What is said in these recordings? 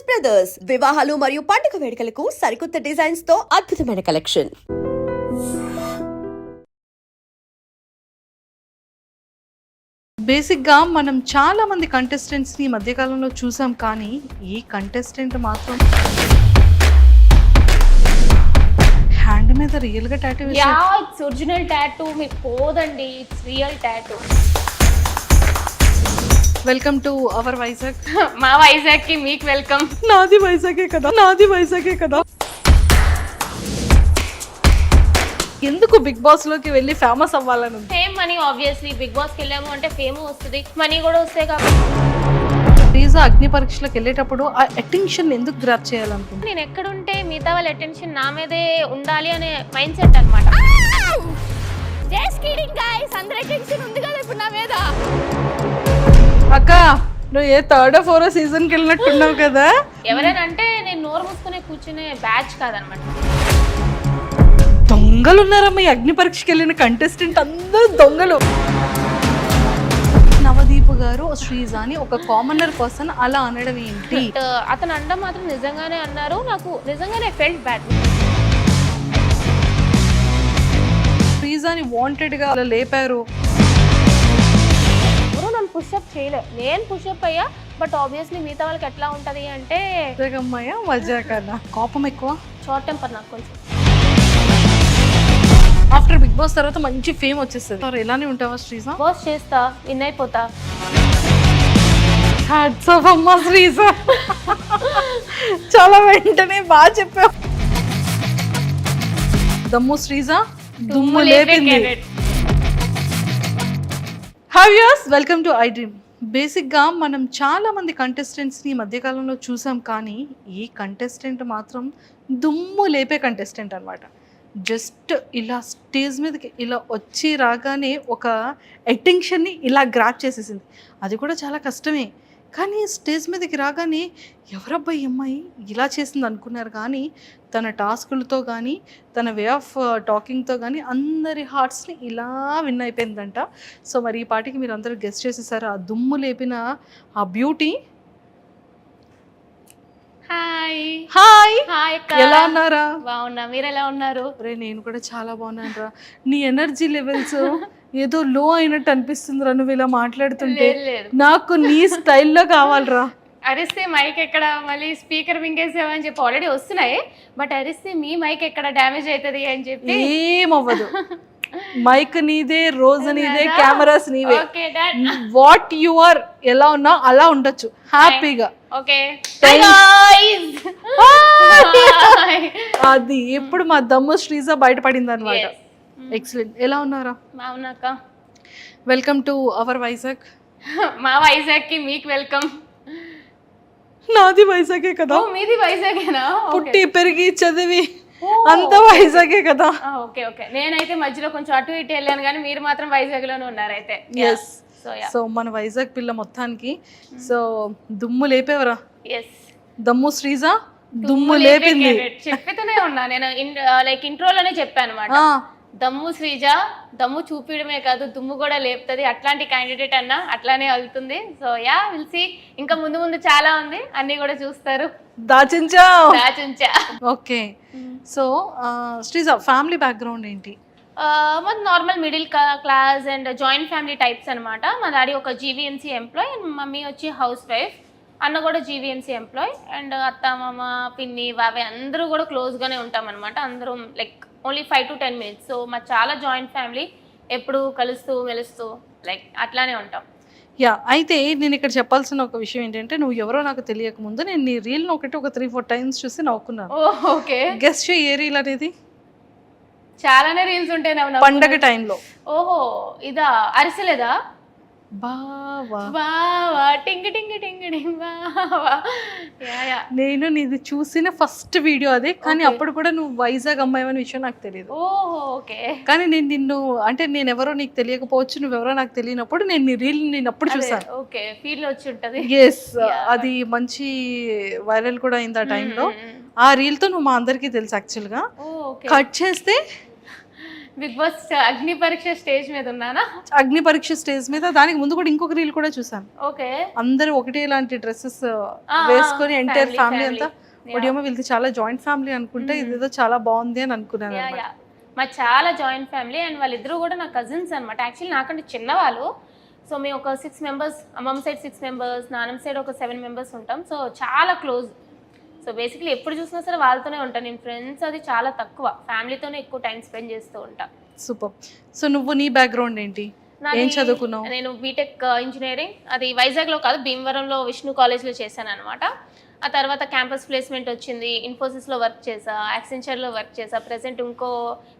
Brothers వివాహాలు మరియు పండుగ వేడుకలకు సరికొత్త డిజైన్స్ తో అద్భుతమైన కలెక్షన్. బేసిక్గా మనం చాలా మంది కంటెస్టెంట్స్ని ఈ మధ్యకాలంలో చూసాం, కానీ ఈ కంటెస్టెంట్ మాత్రం హ్యాండ్ మీద రియల్గా టాటూ ఇట్స్ ఒరిజినల్ టాటూ, మీకు పోదండి, it's real tattoo. Welcome to our Vizag. మా వైజాగ్ కి మీకు వెల్కమ్. నాది వైజాగే కదా, నాది వైజాగే కదా. ఎందుకు బిగ్ బాస్ లోకి వెళ్ళి ఫేమస్ అవ్వాలని? Fame money, obviously Bigg Boss కి వెళ్ళాము అంటే ఫేమ్ వస్తుంది, మనీ కూడా వస్తాయి కాబట్టి. శ్రీజా అగ్ని పరీక్షలకు వెళ్ళేటప్పుడు ఆ అటెన్షన్ ఎందుకు గ్రాప్ చేయాలనుకుంటున్నా? నేను ఎక్కడుంటే మిగతా వాళ్ళ అటెన్షన్ నా మీదే ఉండాలి అనే మైండ్ సెట్ అనమాట. జస్ట్ కిడింగ్ గైస్, అందరి అటెన్షన్ ఉంది కదా ఇప్పుడు నా మీద. అక్క, నువ్వు ఏ థర్డ్ ఫోర్త్ సీజన్కి వెళ్ళినట్టున్నావు కదా. ఎవరైనా అంటే నేను నోరు మూసుకునే కూర్చునే బ్యాచ్ కాదనమాట. దొంగలు ఉన్నారమ్మా ఈ అగ్ని పరీక్షకి వెళ్ళిన కంటెస్టెంట్, అందరూ దొంగలు. నవదీప్ గారు శ్రీజాని ఒక కామనర్ పర్సన్ అలా అనడం ఏంటి? అతను అనడం మాత్రం నిజంగానే అన్నారు, నాకు నిజంగానే ఫెల్ట్ బ్యాడ్. శ్రీజాని వాంటెడ్ గా అలా లేపారు. ఎవరు నన్ను పుషప్ చేయలే, నేను పుషప్ అయ్యా. బట్ ఆబ్వియస్లీ మిగతా వాళ్ళకి ఎట్లా ఉంటది అంటే అమ్మాయ మజా కన్నా కోపం ఎక్కువ, షార్ట్ టెంపర్ నాకు కొంచెం. ఆఫ్టర్ బిగ్ బాస్ తర్వాత మంచి ఫేమ్ వచ్చేస్తుంది. ఎలానే ఉంటావా శ్రీజా? బాస్ చేస్తా, విన్ అయిపోతా. హ్యాట్స్ ఆఫ్ అమ్మా శ్రీజా, చాలా వెంటనే బాగా చెప్పావు. దమ్ము శ్రీజా దుమ్ము లేపింది. Hi viewers, welcome to iDream. బేసిక్గా మనం చాలా మంది కంటెస్టెంట్స్ని ఈ మధ్యకాలంలో చూసాం, కానీ ఈ కంటెస్టెంట్ మాత్రం దుమ్ము లేపే కంటెస్టెంట్ అనమాట. జస్ట్ ఇలా స్టేజ్ మీదకి ఇలా వచ్చి రాగానే ఒక అటెన్షన్ని ఇలా గ్రాప్ చేసేసింది. అది కూడా చాలా కష్టమే, కానీ స్టేజ్ మీదకి రాగానే ఎవరబ్బాయి అమ్మాయి ఇలా చేసింది అనుకున్నారు, కానీ తన టాస్కులతో కానీ తన వే ఆఫ్ టాకింగ్తో కానీ అందరి హార్ట్స్ని ఇలా విన్ అయిపోయిందంట. సో మరి ఈ పాటికి మీరు అందరూ గెస్ట్ చేసేసారు ఆ దుమ్ము లేపిన ఆ బ్యూటీ. హాయ్ హాయ్, హాయ్, ఎలా ఉన్నారా? బాగున్నా, మీరు ఎలా ఉన్నారు? రే నేను కూడా చాలా బాగున్నాను రా. నీ ఎనర్జీ లెవెల్స్ ఏదో లో అయినట్టు అనిపిస్తుందిరా నువ్వు ఇలా మాట్లాడుతుంటే. నాకు నీ స్టైల్లో కావాలరా. అరిస్తే మైక్ ఎక్కడ, మళ్ళీ స్పీకర్ మింగేసామని చెప్పి ఆల్రెడీ వస్తున్నాయి, బట్ అరిస్తే మీ మైక్ ఎక్కడ డ్యామేజ్ అవుతుంది అని చెప్పి. ఏమవ్వదు, మైక్ నీదే, రోజు నీదే, కెమెరాస్ నీవే. వాట్ యు ఆర్, ఎలా ఉన్నా అలా ఉండొచ్చు హ్యాపీగా. ఓకే, అది ఎప్పుడు మా దమ్ము శ్రీజా బయటపడింది అనమాట. ఎక్సలెంట్, ఎలా ఉన్నారా? బాగున్నాక. Welcome to our Vizag. మా వైజాగ్ కి మీకు వెల్కమ్. నాది వైజాగే కదా. మీది వైజాగేనా? పుట్టి పెరిగి చదివి అంత వైజాగే కదా. ఓకే ఓకే, నేనైతే మధ్యలో కొంచెం అటు ఇటు వెళ్ళాను, కానీ మీరు మాత్రం వైజాగ్ లోనే ఉన్నారు అయితే. ఎస్, సో మన వైజాగ్ పిల్ల మొత్తానికి సో దుమ్ము లేపేవరా. ఎస్, దమ్ము శ్రీజా దుమ్ము లేపింది. చెప్తూనే ఉన్నా నేను, లైక్ ఇంట్రోలోనే చెప్పాను అనమాట. దమ్ము శ్రీజ దమ్ము చూపించడమే కాదు, దుమ్ము కూడా లేపుతుంది. అట్లాంటి క్యాండిడేట్ అన్న అట్లానే వెళ్తుంది. So yeah, will see. ఇంకా ముందు ముందు చాలా ఉంది, అన్ని కూడా చూస్తారు. దాచుంచా. Okay, so Sreeja family background ఏంటి? మాది normal middle class and joint family types అనమాట. మా డాడీ ఒక జీవీఎంసీ ఎంప్లాయ్ అండ్ మమ్మీ వచ్చి హౌస్ వైఫ్. అన్న కూడా జీవీఎంసీ ఎంప్లాయ్ అండ్ అత్త మామ పిన్ని బాబాయ్ అందరూ కూడా క్లోజ్గానే ఉంటాం అనమాట. అందరూ like only 5 to 10 minutes. So మా చాలా జాయింట్ ఫ్యామిలీ, ఎప్పుడు కలుస్తూ మెలుస్తూ లైక్ అట్లానే ఉంటాం. యా, అయితే నేను ఇక్కడ చెప్పాల్సిన ఒక విషయం ఏంటంటే, నువ్వు ఎవరో నాకు తెలియక ముందు నేను నీ రీల్ ఒక 3-4 times చూసి నవ్వుకున్నాను. ఓకే, గెస్ట్ ఏ రీల్ అనేది? చాలానే రీల్స్ ఉంటాయి పండగ టైంలో. ఓహో, ఇదా అరిసెలేదా? బావా బావా టింగి టింగి టింగి టింగ్ బావా. నేను నీది చూసిన ఫస్ట్ వీడియో అదే, కానీ అప్పుడు కూడా నువ్వు వైజాగ్ అమ్మాయి అనే విషయం నాకు తెలియదు. ఓహో, ఓకే. కానీ నేను నిన్ను అంటే నేను ఎవరో నీకు తెలియకపోవచ్చు, నువ్వెవరో నాకు తెలియనప్పుడు నేను నీ రీల్ నేను అప్పుడు చూసాను. ఓకే, ఫీల్ వచ్చి ఉంటది. ఎస్, అది మంచి వైరల్ కూడా అయింది ఆ టైంలో. ఆ రీల్ తో నువ్వు మా అందరికీ తెలుసు. యాక్చువల్గా కట్ చేస్తే బిగ్ బాస్ అగ్ని పరీక్ష స్టేజ్ మీద ఉన్నానా? అగ్ని పరీక్ష స్టేజ్ మీద, దానికి ముందు కూడా ఇంకొక రీల్ కూడా చూసాను. ఓకే, అందరూ ఒకటే లాంటి డ్రెస్సెస్ వేసుకొని ఎంటైర్ ఫ్యామిలీ అంతా. ఒకటేమో వీళ్ళకి చాలా జాయింట్ ఫ్యామిలీ అనుకుంటే, ఇదేదో చాలా బాగుంది అని అనుకున్నాను. మా చాలా జాయింట్ ఫ్యామిలీ అండ్ వాళ్ళిద్దరూ కూడా నా కజిన్స్ అనమాట. యాక్చువల్లీ నాకంటే చిన్నవాళ్ళు. సో మేము ఒక 6 మెంబర్స్, అమ్మమ్మ సైడ్ 6 మెంబర్స్, నాన్నమ్మ సైడ్ ఒక 7 మెంబర్స్ ఉంటాం. సో చాలా క్లోజ్. సో బేసిక్లీ ఎప్పుడు చూసినా సరే వాళ్ళతోనే ఉంటాను. నేను ఫ్రెండ్స్ అది చాలా తక్కువ, ఫ్యామిలీతోనే ఎక్కువ టైం స్పెండ్ చేస్తూ ఉంటాను. సూపర్. సో నువ్వు నీ బ్యాక్గ్రౌండ్ ఏంటి, ఏం చదువుకున్నావు? నేను బీటెక్ ఇంజనీరింగ్, అది వైజాగ్లో కాదు భీమవరంలో విష్ణు కాలేజ్లో చేశాను అనమాట. ఆ తర్వాత క్యాంపస్ ప్లేస్మెంట్ వచ్చింది, ఇన్ఫోసిస్లో వర్క్ చేసా, యాక్సెంచర్లో వర్క్ చేసా, ప్రెసెంట్ ఇంకో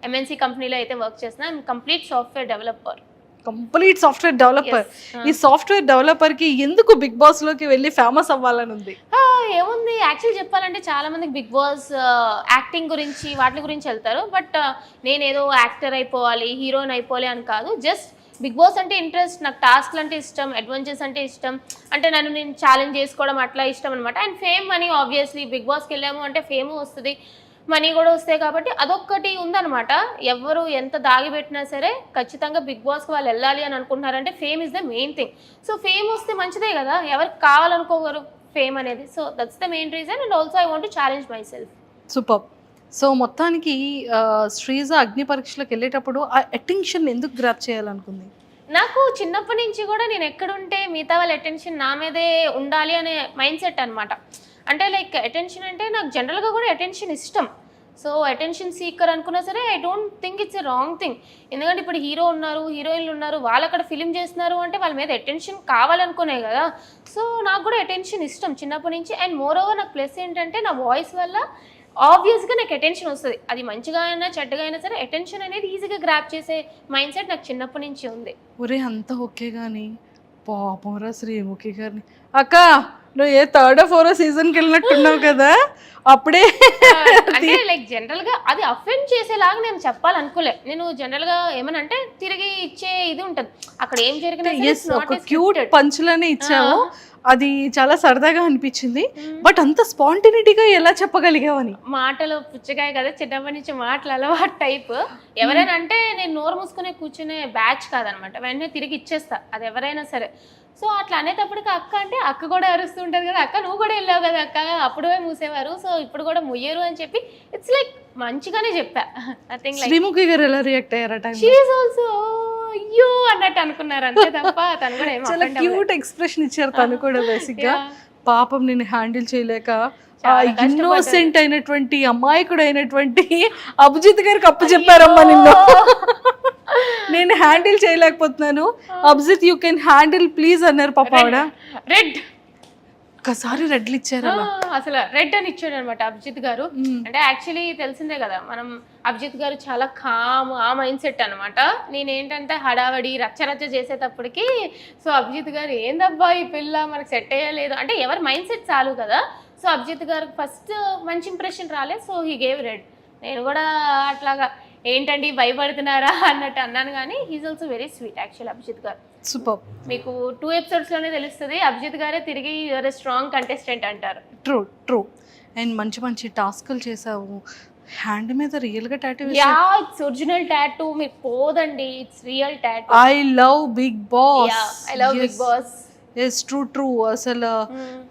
ఎంఎన్సీ కంపెనీలో అయితే వర్క్ చేసిన. Complete software developer. Complete software developer. ఈ సాఫ్ట్వేర్ డెవలపర్ కి ఎందుకు బిగ్ బాస్ లోకి వెళ్ళి ఫేమస్ అవ్వాలని ఉంది? ఏముంది, యాక్చువల్ చెప్పాలంటే చాలా మందికి బిగ్ బాస్ యాక్టింగ్ గురించి వాటి గురించి వెళ్తారు. బట్ నేనేదో యాక్టర్ అయిపోవాలి, హీరోయిన్ అయిపోవాలి అని కాదు. జస్ట్ బిగ్ బాస్ అంటే ఇంట్రెస్ట్, నాకు టాస్క్లు అంటే ఇష్టం, అడ్వెంచర్స్ అంటే ఇష్టం, అంటే నేను ఛాలెంజ్ చేసుకోవడం అట్లా ఇష్టం అనమాట. And fame money, obviously Bigg బాస్కి వెళ్ళాము అంటే ఫేమ్ వస్తుంది, మనీ కూడా వస్తాయి. కాబట్టి అదొక్కటి ఉందన్నమాట. ఎవరు ఎంత దాగిపెట్టినా సరే ఖచ్చితంగా బిగ్ బాస్కి వాళ్ళు వెళ్ళాలి అని అనుకుంటున్నారంటే fame is the main thing. So fame వస్తే మంచిదే కదా, ఎవరికి కావాలనుకోగలరు ఫేమ్ అనేది. So that's the main reason. And also I want to challenge myself. Super. So మొత్తానికి శ్రీజ అగ్ని పరీక్షలకు వెళ్ళేటప్పుడు ఆ అటెన్షన్ ఎందుకు గ్రాప్ చేయాలనుకుంది? నాకు చిన్నప్పటి నుంచి కూడా నేను ఎక్కడుంటే మిగతా వాళ్ళ అటెన్షన్ నా మీదే ఉండాలి అనే మైండ్ సెట్ అనమాట. అంటే లైక్ అటెన్షన్ అంటే నాకు జనరల్గా కూడా అటెన్షన్ ఇష్టం. సో అటెన్షన్ సీకర్ అనుకున్నా సరే I don't think it's a wrong thing. ఎందుకంటే ఇప్పుడు హీరో ఉన్నారు, హీరోయిన్లు ఉన్నారు, వాళ్ళు అక్కడ ఫిలిం చేస్తున్నారు అంటే వాళ్ళ మీద అటెన్షన్ కావాలనుకునే కదా. సో నాకు కూడా అటెన్షన్ ఇష్టం చిన్నప్పటి నుంచి. అండ్ మోర్ ఓవర్ నాకు ప్లస్ ఏంటంటే నా వాయిస్ వల్ల ఆబ్వియస్గా నాకు అటెన్షన్ వస్తుంది. అది మంచిగా అయినా చెడ్డగా అయినా సరే అటెన్షన్ అనేది ఈజీగా గ్రాప్ చేసే మైండ్ సెట్ నాకు చిన్నప్పటి నుంచి ఉంది. ఒరే అంతా ఓకే కానీ పాపంరా శ్రీముఖి గారిని, అక్క నువ్వు ఏ 3rd or 4th సీజన్కి వెళ్ళినట్టున్నావు కదా అప్పుడే. అంటే లైక్ జనరల్గా అది అఫెండ్ చేసేలాగా నేను చెప్పాలనుకోలే. నేను జనరల్గా ఏమనంటే తిరిగి ఇచ్చే ఇది ఉంటుంది అక్కడ ఏం జరిగినా. ఒక క్యూట్ పంచులనే ఇచ్చావు, అది చాలా సరదాగా అనిపించింది. బట్ అంత స్పాంటినిటీగా ఎలా చెప్పగలిగావని? మాటలు పుచ్చకాయ కదా, చిన్నప్పటి నుంచి మాటలు అలవాటు టైప్. ఎవరైనా అంటే నేను నోరు మూసుకునే కూర్చునే బ్యాచ్ కాదనమాట, వెంటనే తిరిగి ఇచ్చేస్తా అది ఎవరైనా సరే. సో అట్లా అనేటప్పటికి అక్క అంటే అక్క కూడా అరుస్తుంటది కదా, అక్క నువ్వు కూడా వెళ్ళావు కదా అక్క, అప్పుడే మూసేవారు, సో ఇప్పుడు కూడా ముయ్యరు అని చెప్పి ఇట్స్ లైక్ మంచిగానే చెప్పా. Nothing like. శ్రీముఖి గారు ఎలా రియాక్ట్ అయ్యారట? షీ ఈజ్ ఆల్సో అయ్యో అన్నట్టు అనుకున్నారు అంతే తప్ప తను కూడా ఏమో చాలా క్యూట్ ఎక్స్ప్రెషన్ ఇచ్చారు తను కూడా. బేసిక్ గా పాపం నేను హ్యాండిల్ చేయలేక ఇన్నోసెంట్ అయినటువంటి అమాయకుడు అయినటువంటి అభిజిత్ గారికి అప్పు చెప్పారమ్మా నిన్ను, నేను హ్యాండిల్ చేయలేకపోతున్నాను, Abhijeet you can handle please అన్నారు పాప ఆవిడ. రెడ్ ఒకసారి రెడ్లు ఇచ్చారు, అసలు రెడ్ అని ఇచ్చాడు అనమాట అభిజిత్ గారు. అంటే యాక్చువల్లీ తెలిసిందే కదా మనం, అభిజిత్ గారు చాలా కామ్, ఆ మైండ్ సెట్ అనమాట. నేనేంటంటే హడావడి రచ్చరచ్చ చేసేటప్పటికి సో అభిజిత్ గారు ఏందబ్బా ఈ పిల్ల మనకు సెట్ అయ్యలేదు అంటే ఎవరి మైండ్ సెట్ చాలు కదా. సో అభిజిత్ గారికి ఫస్ట్ మంచి ఇంప్రెషన్ రాలేదు, సో హీ గేవ్ రెడ్. నేను కూడా అట్లాగా ఏంటండి భయపడుతున్నారా అన్నట్టు అన్నాను, కానీ he is also very sweet actual Abhijit garu. Super. మీకు 2 ఎపిసోడ్స్లోనే తెలుస్తుంది అభిజిత్ గారే తిరిగి యువర్ స్ట్రాంగ్ కంటెస్టెంట్ అంటారు. True true. అండ్ మంచి మంచి టాస్క్లు చేసావు. హ్యాండ్ మీద రియల్ గా tattoo? Yeah, it's original tattoo, మీకు పోదండి, it's real tattoo. I love Bigg Boss. Yeah, I love Bigg Boss. Yes, true true. అసలు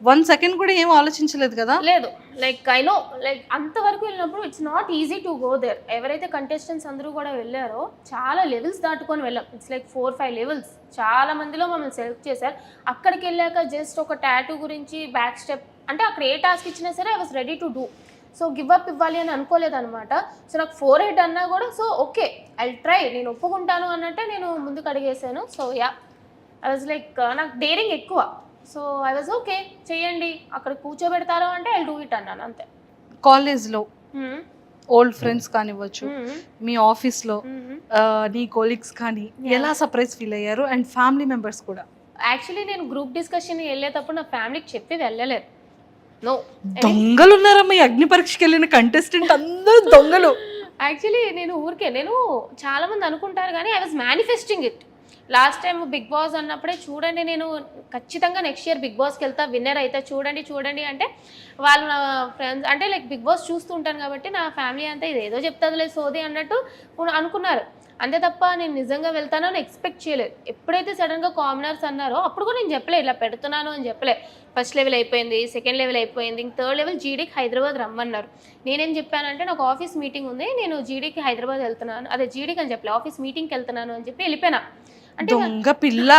1 second కూడా ఏం ఆలోచించలేదు కదా? లేదు, లైక్ ఐ నో, లైక్ అంతవరకు వెళ్ళినప్పుడు it's not easy to go there. ఎవరైతే కంటెస్టెంట్స్ అందరూ కూడా వెళ్ళారో చాలా లెవెల్స్ దాటుకొని వెళ్ళాం. It's like 4-5 levels. చాలా మందిలో మమ్మల్ని సెలెక్ట్ చేశారు. అక్కడికి వెళ్ళాక జస్ట్ ఒక టాటూ గురించి బ్యాక్ స్టెప్ అంటే అక్కడ ఏ టాస్క్ ఇచ్చినా సరే I was ready to do. So give up ఇవ్వాలి అని అనుకోలేదు అనమాట. సో నాకు 4-8 అన్నా కూడా సో ఓకే ఐ ట్రై, నేను ఒప్పుకుంటాను అన్నట్టే నేను ముందుకు అడిగేసాను. So yeah, I was like నాకు డేరింగ్ ఎక్కువ. సో ఐ వాజ్ ఓకే చెయ్యండి, అక్కడ కూర్చోబెడతారు అంటే ఐ డూ ఇట్ అన్నాను అంతే. కాలేజ్లో ఓల్డ్ ఫ్రెండ్స్ కానివ్వచ్చు, మీ ఆఫీస్లో నీ కొలీగ్స్ కానీ ఎలా సర్ప్రైజ్ ఫీల్ అయ్యారు? అండ్ ఫ్యామిలీ మెంబర్స్ కూడా? యాక్చువల్లీ నేను గ్రూప్ డిస్కషన్ వెళ్ళేటప్పుడు నా ఫ్యామిలీకి చెప్పి వెళ్ళలేదు. నో, దొంగలు ఉన్నారమ్మా ఈ అగ్ని పరీక్షకి వెళ్ళిన కంటెస్టెంట్ అందరూ దొంగలు. యాక్చువల్లీ నేను చాలా మంది అనుకుంటారు కానీ I was manifesting it. Last time Bigg Boss అన్నప్పుడే చూడండి నేను ఖచ్చితంగా నెక్స్ట్ ఇయర్ బిగ్ బాస్కి వెళ్తా, విన్నర్ అయితే చూడండి అంటే వాళ్ళు నా ఫ్రెండ్స్ అంటే లైక్ బిగ్ బాస్ చూస్తూ ఉంటాను కాబట్టి నా ఫ్యామిలీ అంతా ఇది ఏదో చెప్తుందిలే సోది అన్నట్టు అనుకున్నారు. అంతే తప్ప నేను నిజంగా వెళ్తాను అని ఎక్స్పెక్ట్ చేయలేదు. ఎప్పుడైతే సడన్గా కామనర్స్ అన్నారో అప్పుడు కూడా నేను చెప్పలే ఇలా పెడుతున్నాను అని చెప్పలే. ఫస్ట్ లెవెల్ అయిపోయింది, సెకండ్ లెవెల్ అయిపోయింది, ఇంక థర్డ్ లెవెల్ జీడీకి హైదరాబాద్ రమ్మన్నారు. నేనేం చెప్పానంటే నాకు ఆఫీస్ మీటింగ్ ఉంది, నేను జీడీకి హైదరాబాద్ వెళ్తున్నాను, అదే జీడీకి అని చెప్పలే ఆఫీస్ మీటింగ్కి వెళ్తున్నాను అని చెప్పి వెళ్ళిపోయినా. అంటే దొంగ పిల్ల.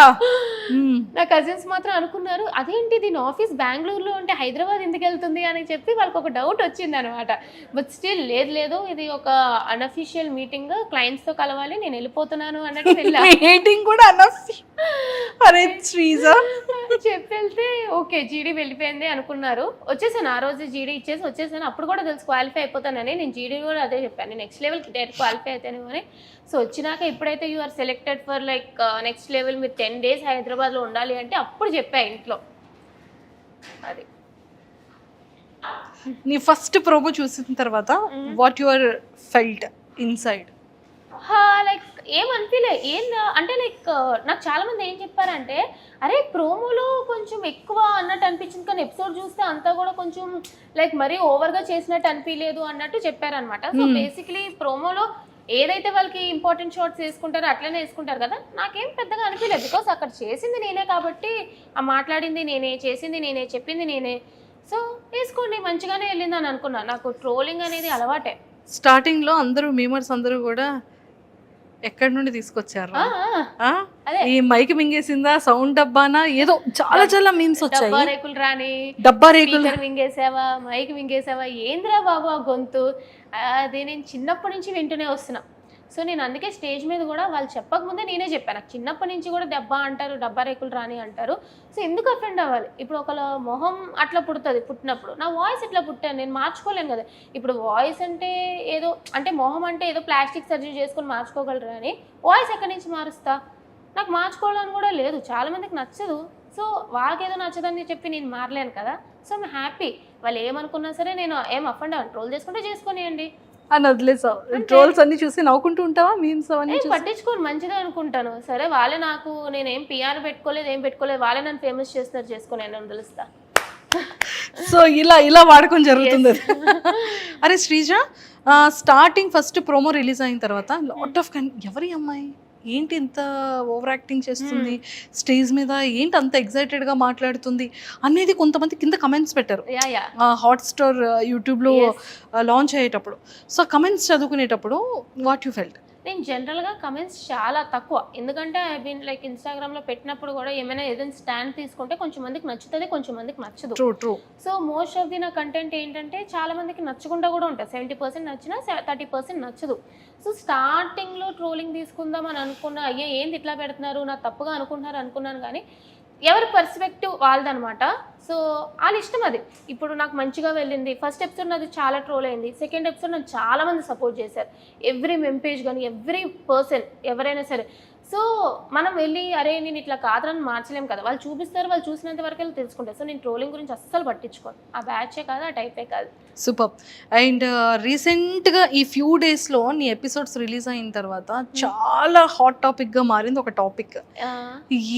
నా కజిన్స్ మాత్రం అనుకున్నారు అదేంటి దీని ఆఫీస్ బెంగళూరులో ఉంటే హైదరాబాద్ ఎందుకు వెళ్తుంది అని చెప్పి వాళ్ళకి ఒక డౌట్ వచ్చింది అనమాట. బట్ స్టిల్ లేదు ఇది ఒక అన్అఫీషియల్ మీటింగ్, క్లయింట్స్తో కలవాలి, నేను వెళ్ళిపోతున్నాను అన్నట్టు వెళ్ళా. మీటింగ్ కూడా అరే శ్రీజా చెప్పి వెళ్తే ఓకే జీడీ వెళ్ళిపోయింది అనుకున్నారు. వచ్చేసాను ఆ రోజు జీడీ ఇచ్చేసి వచ్చేసాను. అప్పుడు కూడా తెలుసు క్వాలిఫై అయిపోతానని. నేను జీడీ కూడా అదే చెప్పాను, నెక్స్ట్ లెవెల్కి డైరెక్ట్ క్వాలిఫై అవుతాను అని. సో వచ్చినాక ఎప్పుడైతే you are selected for like next level మీరు 10 days హైదరాబాద్లో ఉండాలి అంటే అప్పుడు చెప్పా ఇంట్లో. అది నీ ఫస్ట్ ప్రోమో చూసిన తర్వాత what your felt inside? Like ఏమనిపించలే అంటే లైక్ నాకు చాలా మంది ఏం చెప్పారంటే అరే ప్రోమోలో కొంచెం ఎక్కువ అన్నట్టు అనిపించింది, కానీ ఎపిసోడ్ చూస్తే అంతా కూడా కొంచెం లైక్ మరీ ఓవర్గా చేసినట్టు అనిపించలేదు అన్నట్టు చెప్పారనమాట. సో బేసిక్లీ ప్రోమోలో ఏదైతే వాళ్ళకి ఇంపార్టెంట్ షార్ట్స్ వేసుకుంటారో అట్లనే వేసుకుంటారు కదా, నాకేం పెద్దగా అనిపించలేదు. బికాస్ అక్కడ చేసింది నేనే కాబట్టి, ఆ మాట్లాడింది నేనే, చేసింది నేనే, చెప్పింది నేనే. సో వేసుకోండి మంచిగానే వెళ్ళిందని అనుకున్నా. నాకు ట్రోలింగ్ అనేది అలవాటే. స్టార్టింగ్లో అందరూ మీమర్స్ అందరూ కూడా ఎక్కడి నుండి తీసుకొచ్చారు? ఈ మైక్ మింగేసిందా, సౌండ్ డబ్బానా, ఏదో చాలా మీమ్స్ వచ్చాయి. డబ్బా రేకులు రాని, డబ్బా రేకులు మింగేసావా, మైక్ మింగేసావా, ఏంద్రా బాబు ఆ గొంతు, అది నేను చిన్నప్పటి నుంచి వింటూనే వస్తున్నా. సో నేను అందుకే స్టేజ్ మీద కూడా వాళ్ళు చెప్పకముందే నేనే చెప్పాను, నాకు చిన్నప్పటి నుంచి కూడా దెబ్బ అంటారు, డబ్బా రేకులు రాని అంటారు. సో ఎందుకు అఫెండ్ అవ్వాలి? ఇప్పుడు ఒకళ్ళ మొహం అట్లా పుడుతుంది, పుట్టినప్పుడు నా వాయిస్ ఎట్లా పుట్టాను, నేను మార్చుకోలేను కదా. ఇప్పుడు వాయిస్ అంటే ఏదో అంటే మొహం అంటే ఏదో ప్లాస్టిక్ సర్జరీ చేసుకొని మార్చుకోగలరు కానీ వాయిస్ ఎక్కడి నుంచి మారుస్తా? నాకు మార్చుకోవాలని కూడా లేదు, చాలామందికి నచ్చదు. సో వాళ్ళకి ఏదో నచ్చదని చెప్పి నేను మారలేను కదా. సో ఐమ్ హ్యాపీ, వాళ్ళు ఏమనుకున్నా సరే నేను ఏం అఫెండ్ అవ్వను, ట్రోల్ చేసుకుంటే చేసుకొనియండి అని వదిలేసావు. ట్రోల్స్ అన్ని చూసి నవ్వుకుంటూ ఉంటావా? మీమ్స్ అవన్నీ పట్టించుకోని మంచిదే అనుకుంటాను. సరే వాళ్ళే నాకు, నేనేం పిఆర్ పెట్టుకోలేదు, ఏం పెట్టుకోలేదు, వాళ్ళే నన్ను ఫేమస్ చేస్తున్నారు, చేసుకొని నేను తెలుస్తా. సో ఇలా వాడకం జరుగుతుంది. అరే Sreeja, starting first promo release అయిన తర్వాత లాట్ ఆఫ్ ఎవరి అమ్మాయి ఏంటి ఇంత ఓవర్ యాక్టింగ్ చేస్తుంది స్టేజ్ మీద, ఏంటి అంత ఎక్సైటెడ్గా మాట్లాడుతుంది అనేది కొంతమంది కింద కమెంట్స్ పెట్టారు హాట్స్టార్ యూట్యూబ్లో లాంచ్ అయ్యేటప్పుడు. సో కమెంట్స్ చదువుకునేటప్పుడు వాట్ యూ ఫెల్ట్? నేను జనరల్గా కమెంట్స్ చాలా తక్కువ, ఎందుకంటే ఐ మీన్ లైక్ ఇన్స్టాగ్రామ్లో పెట్టినప్పుడు కూడా ఏదైనా స్టాండ్ తీసుకుంటే కొంచెం మందికి నచ్చుతుంది, కొంచెం మందికి నచ్చదు. True. So most of the నా కంటెంట్ ఏంటంటే చాలా మందికి నచ్చకుండా కూడా ఉంటుంది. 70% నచ్చినా 30% నచ్చదు. సో స్టార్టింగ్లో ట్రోలింగ్ తీసుకుందాం అని అనుకున్నా, అయ్యే ఏంది ఇట్లా పెడుతున్నారు, నా తప్పుగా అనుకున్నాను కానీ ఎవరి పర్స్పెక్టివ్ వాళ్ళదనమాట. సో వాళ్ళ ఇష్టం అది. ఇప్పుడు నాకు మంచిగా వెళ్ళింది, ఫస్ట్ ఎపిసోడ్ నాది చాలా ట్రోల్ అయింది, సెకండ్ ఎపిసోడ్ నన్ను చాలామంది సపోర్ట్ చేశారు, ఎవ్రీ మెంపేజ్ కానీ ఎవ్రీ పర్సన్ ఎవరైనా సరే. సో మనం వెళ్ళి అరే నేను ఇట్లా కాదని మార్చలేము కదా, వాళ్ళు చూపిస్తారు, వాళ్ళు చూసినంత వరకు వెళ్ళి తెలుసుకుంటారు. సో నేను ట్రోలింగ్ గురించి అస్సలు పట్టించుకోను, ఆ బ్యాచే కాదు, ఆ టైపే కాదు. సూపర్. అండ్ రీసెంట్గా ఈ ఫ్యూ డేస్లో నీ ఎపిసోడ్స్ రిలీజ్ అయిన తర్వాత చాలా హాట్ టాపిక్గా మారింది ఒక టాపిక్.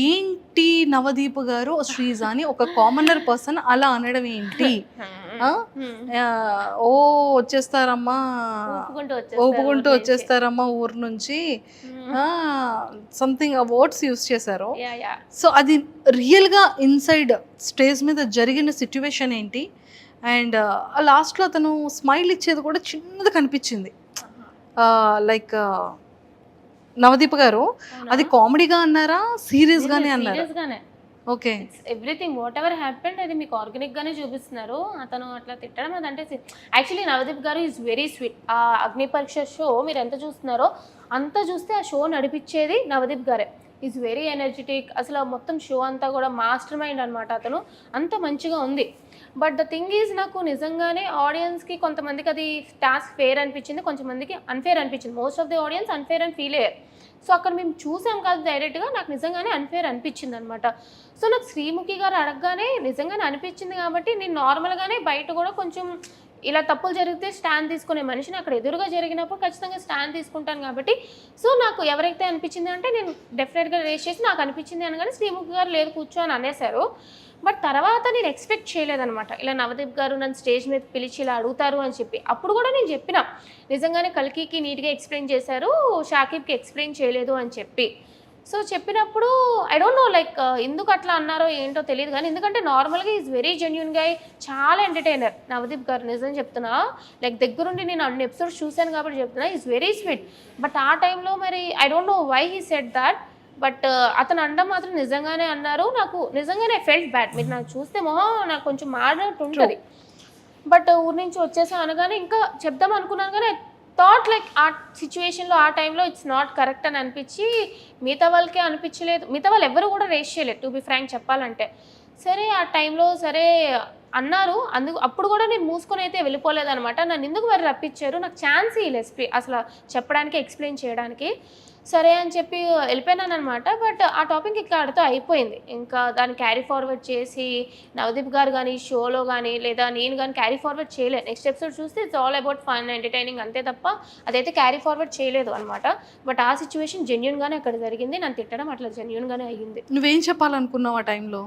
ఏంటి నవదీప్ గారు శ్రీజ అని ఒక కామనర్ పర్సన్ అలా అనడం ఏంటి? ఓ వచ్చేస్తారమ్మా, ఊపుకుంటూ వచ్చేస్తారమ్మా ఊరు నుంచి, సంథింగ్ వర్డ్స్ యూస్ చేశారు. సో అది రియల్గా ఇన్సైడ్ స్టేజ్ మీద జరిగిన సిచ్యువేషన్ ఏంటి? అండ్ లాస్ట్లో అతను స్మైల్ ఇచ్చేది కూడా చిన్నది కనిపించింది, లైక్ నవదీప్ గారు అది కామెడీగా అన్నారా, సీరియస్గానే అన్నారా? Okay, everything what ever happened అది మీకు ఆర్గానిక్గానే చూపిస్తున్నారు. అతను అట్లా తిట్టడం అదంటే యాక్చువల్లీ నవదీప్ గారు ఈజ్ వెరీ స్వీట్. ఆ అగ్ని పరీక్ష షో మీరు ఎంత చూస్తున్నారో అంత చూస్తే ఆ షో నడిపించేది నవదీప్ గారే. ఈజ్ వెరీ ఎనర్జెటిక్, అసలు మొత్తం షో అంతా కూడా మాస్టర్ మైండ్ అనమాట. అతను అంత మంచిగా ఉంది. బట్ ద థింగ్ ఈజ్ నాకు నిజంగానే ఆడియన్స్కి కొంతమందికి అది టాస్క్ ఫేర్ అనిపించింది, కొంతమందికి అన్ఫేర్ అనిపించింది. Most of the audience unfair అని ఫీల్ అయ్యారు. సో అక్కడ మేము చూసాం కాదు డైరెక్ట్గా, నాకు నిజంగానే అన్ఫేర్ అనిపించింది అనమాట. సో నాకు శ్రీముఖి గారు అడగగానే నిజంగానే అనిపించింది కాబట్టి నేను నార్మల్గానే బయట కూడా కొంచెం ఇలా తప్పులు జరిగితే స్టాండ్ తీసుకునే మనిషిని అక్కడ ఎదురుగా జరిగినప్పుడు ఖచ్చితంగా స్టాండ్ తీసుకుంటాను కాబట్టి సో నాకు ఎవరైతే అనిపించింది అంటే నేను డెఫినెట్గా రేస్ చేసి నాకు అనిపించింది అనగానే శ్రీముఖి గారు లేదు కూర్చో అని అనేశారు. బట్ తర్వాత నేను ఎక్స్పెక్ట్ చేయలేదన్నమాట ఇలా నవదీప్ గారు నన్ను స్టేజ్ మీద పిలిచి ఇలా అడుగుతారు అని చెప్పి. అప్పుడు కూడా నేను చెప్పిన నిజంగానే కల్కికి నీట్గా ఎక్స్ప్లెయిన్ చేశారు, షాకిబ్కి ఎక్స్ప్లెయిన్ చేయలేదు అని చెప్పి. సో చెప్పినప్పుడు ఐ డోంట్ నో లైక్ ఎందుకు అట్లా అన్నారో ఏంటో తెలియదు కానీ ఎందుకంటే నార్మల్గా ఈజ్ వెరీ జెన్యున్ గా, చాలా ఎంటర్టైనర్ నవదీప్ గారు. నిజం చెప్తున్నా, లైక్ దగ్గరుండి నేను అన్ని ఎపిసోడ్స్ చూశాను కాబట్టి చెప్తున్నా, ఈజ్ వెరీ స్వీట్. బట్ ఆ టైంలో మరి I don't know why he said that, but అతను అనడం మాత్రం నిజంగానే అన్నారు. నాకు నిజంగానే ఫెల్ట్ బ్యాడ్. మీరు నాకు చూస్తే మొహం నాకు కొంచెం మాడినట్టు ఉంటుంది. బట్ ఊరి నుంచి వచ్చేసా అనగానే ఇంకా చెప్దాం అనుకున్నాను కానీ థాట్ లైక్ ఆ సిచ్యువేషన్లో ఆ టైంలో ఇట్స్ నాట్ కరెక్ట్ అని అనిపించి మిగతా వాళ్ళకే అనిపించలేదు. మిగతా వాళ్ళు ఎవరు కూడా రేస్ చేయలేదు టు బి ఫ్రాంక్ చెప్పాలంటే. సరే ఆ టైంలో సరే అన్నారు, అప్పుడు కూడా నేను మూసుకొని అయితే వెళ్ళిపోలేదు అనమాట. నన్ను ఎందుకు మరి రప్పించారు, నాకు ఛాన్స్ ఇవ్వలేదు అసలు చెప్పడానికి, ఎక్స్ప్లెయిన్ చేయడానికి. సరే అని చెప్పి వెళ్ళిపోయినాను అనమాట. బట్ ఆ టాపిక్ ఇక్కడితో అయిపోయింది. ఇంకా దాన్ని క్యారీ ఫార్వర్డ్ చేసి నవదీప్ గారు కానీ షోలో కానీ లేదా నేను కానీ క్యారీ ఫార్వర్డ్ చేయలేదు. నెక్స్ట్ ఎపిసోడ్ చూస్తే it's all about fun entertaining అంతే తప్ప అదైతే క్యారీ ఫార్వర్డ్ చేయలేదు అనమాట. బట్ ఆ సిచ్యువేషన్ జెన్యున్గానే అక్కడ జరిగింది. నన్ను తిట్టడం అట్లా జెన్యున్గానే అయ్యింది. నువ్వేం చెప్పాలనుకున్నావు ఆ టైంలో?